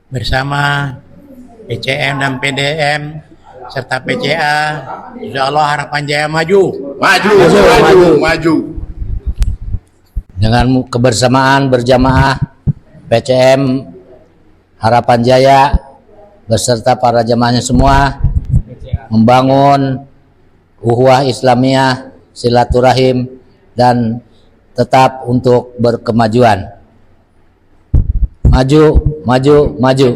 Bersama PCM dan PDM serta PCA, insya Allah Harapan Jaya maju. Maju. Dengan kebersamaan berjamaah PCM Harapan Jaya beserta para jamaahnya semua membangun ukhuwah Islamiyah, silaturahim, dan tetap untuk berkemajuan. Maju, maju, maju.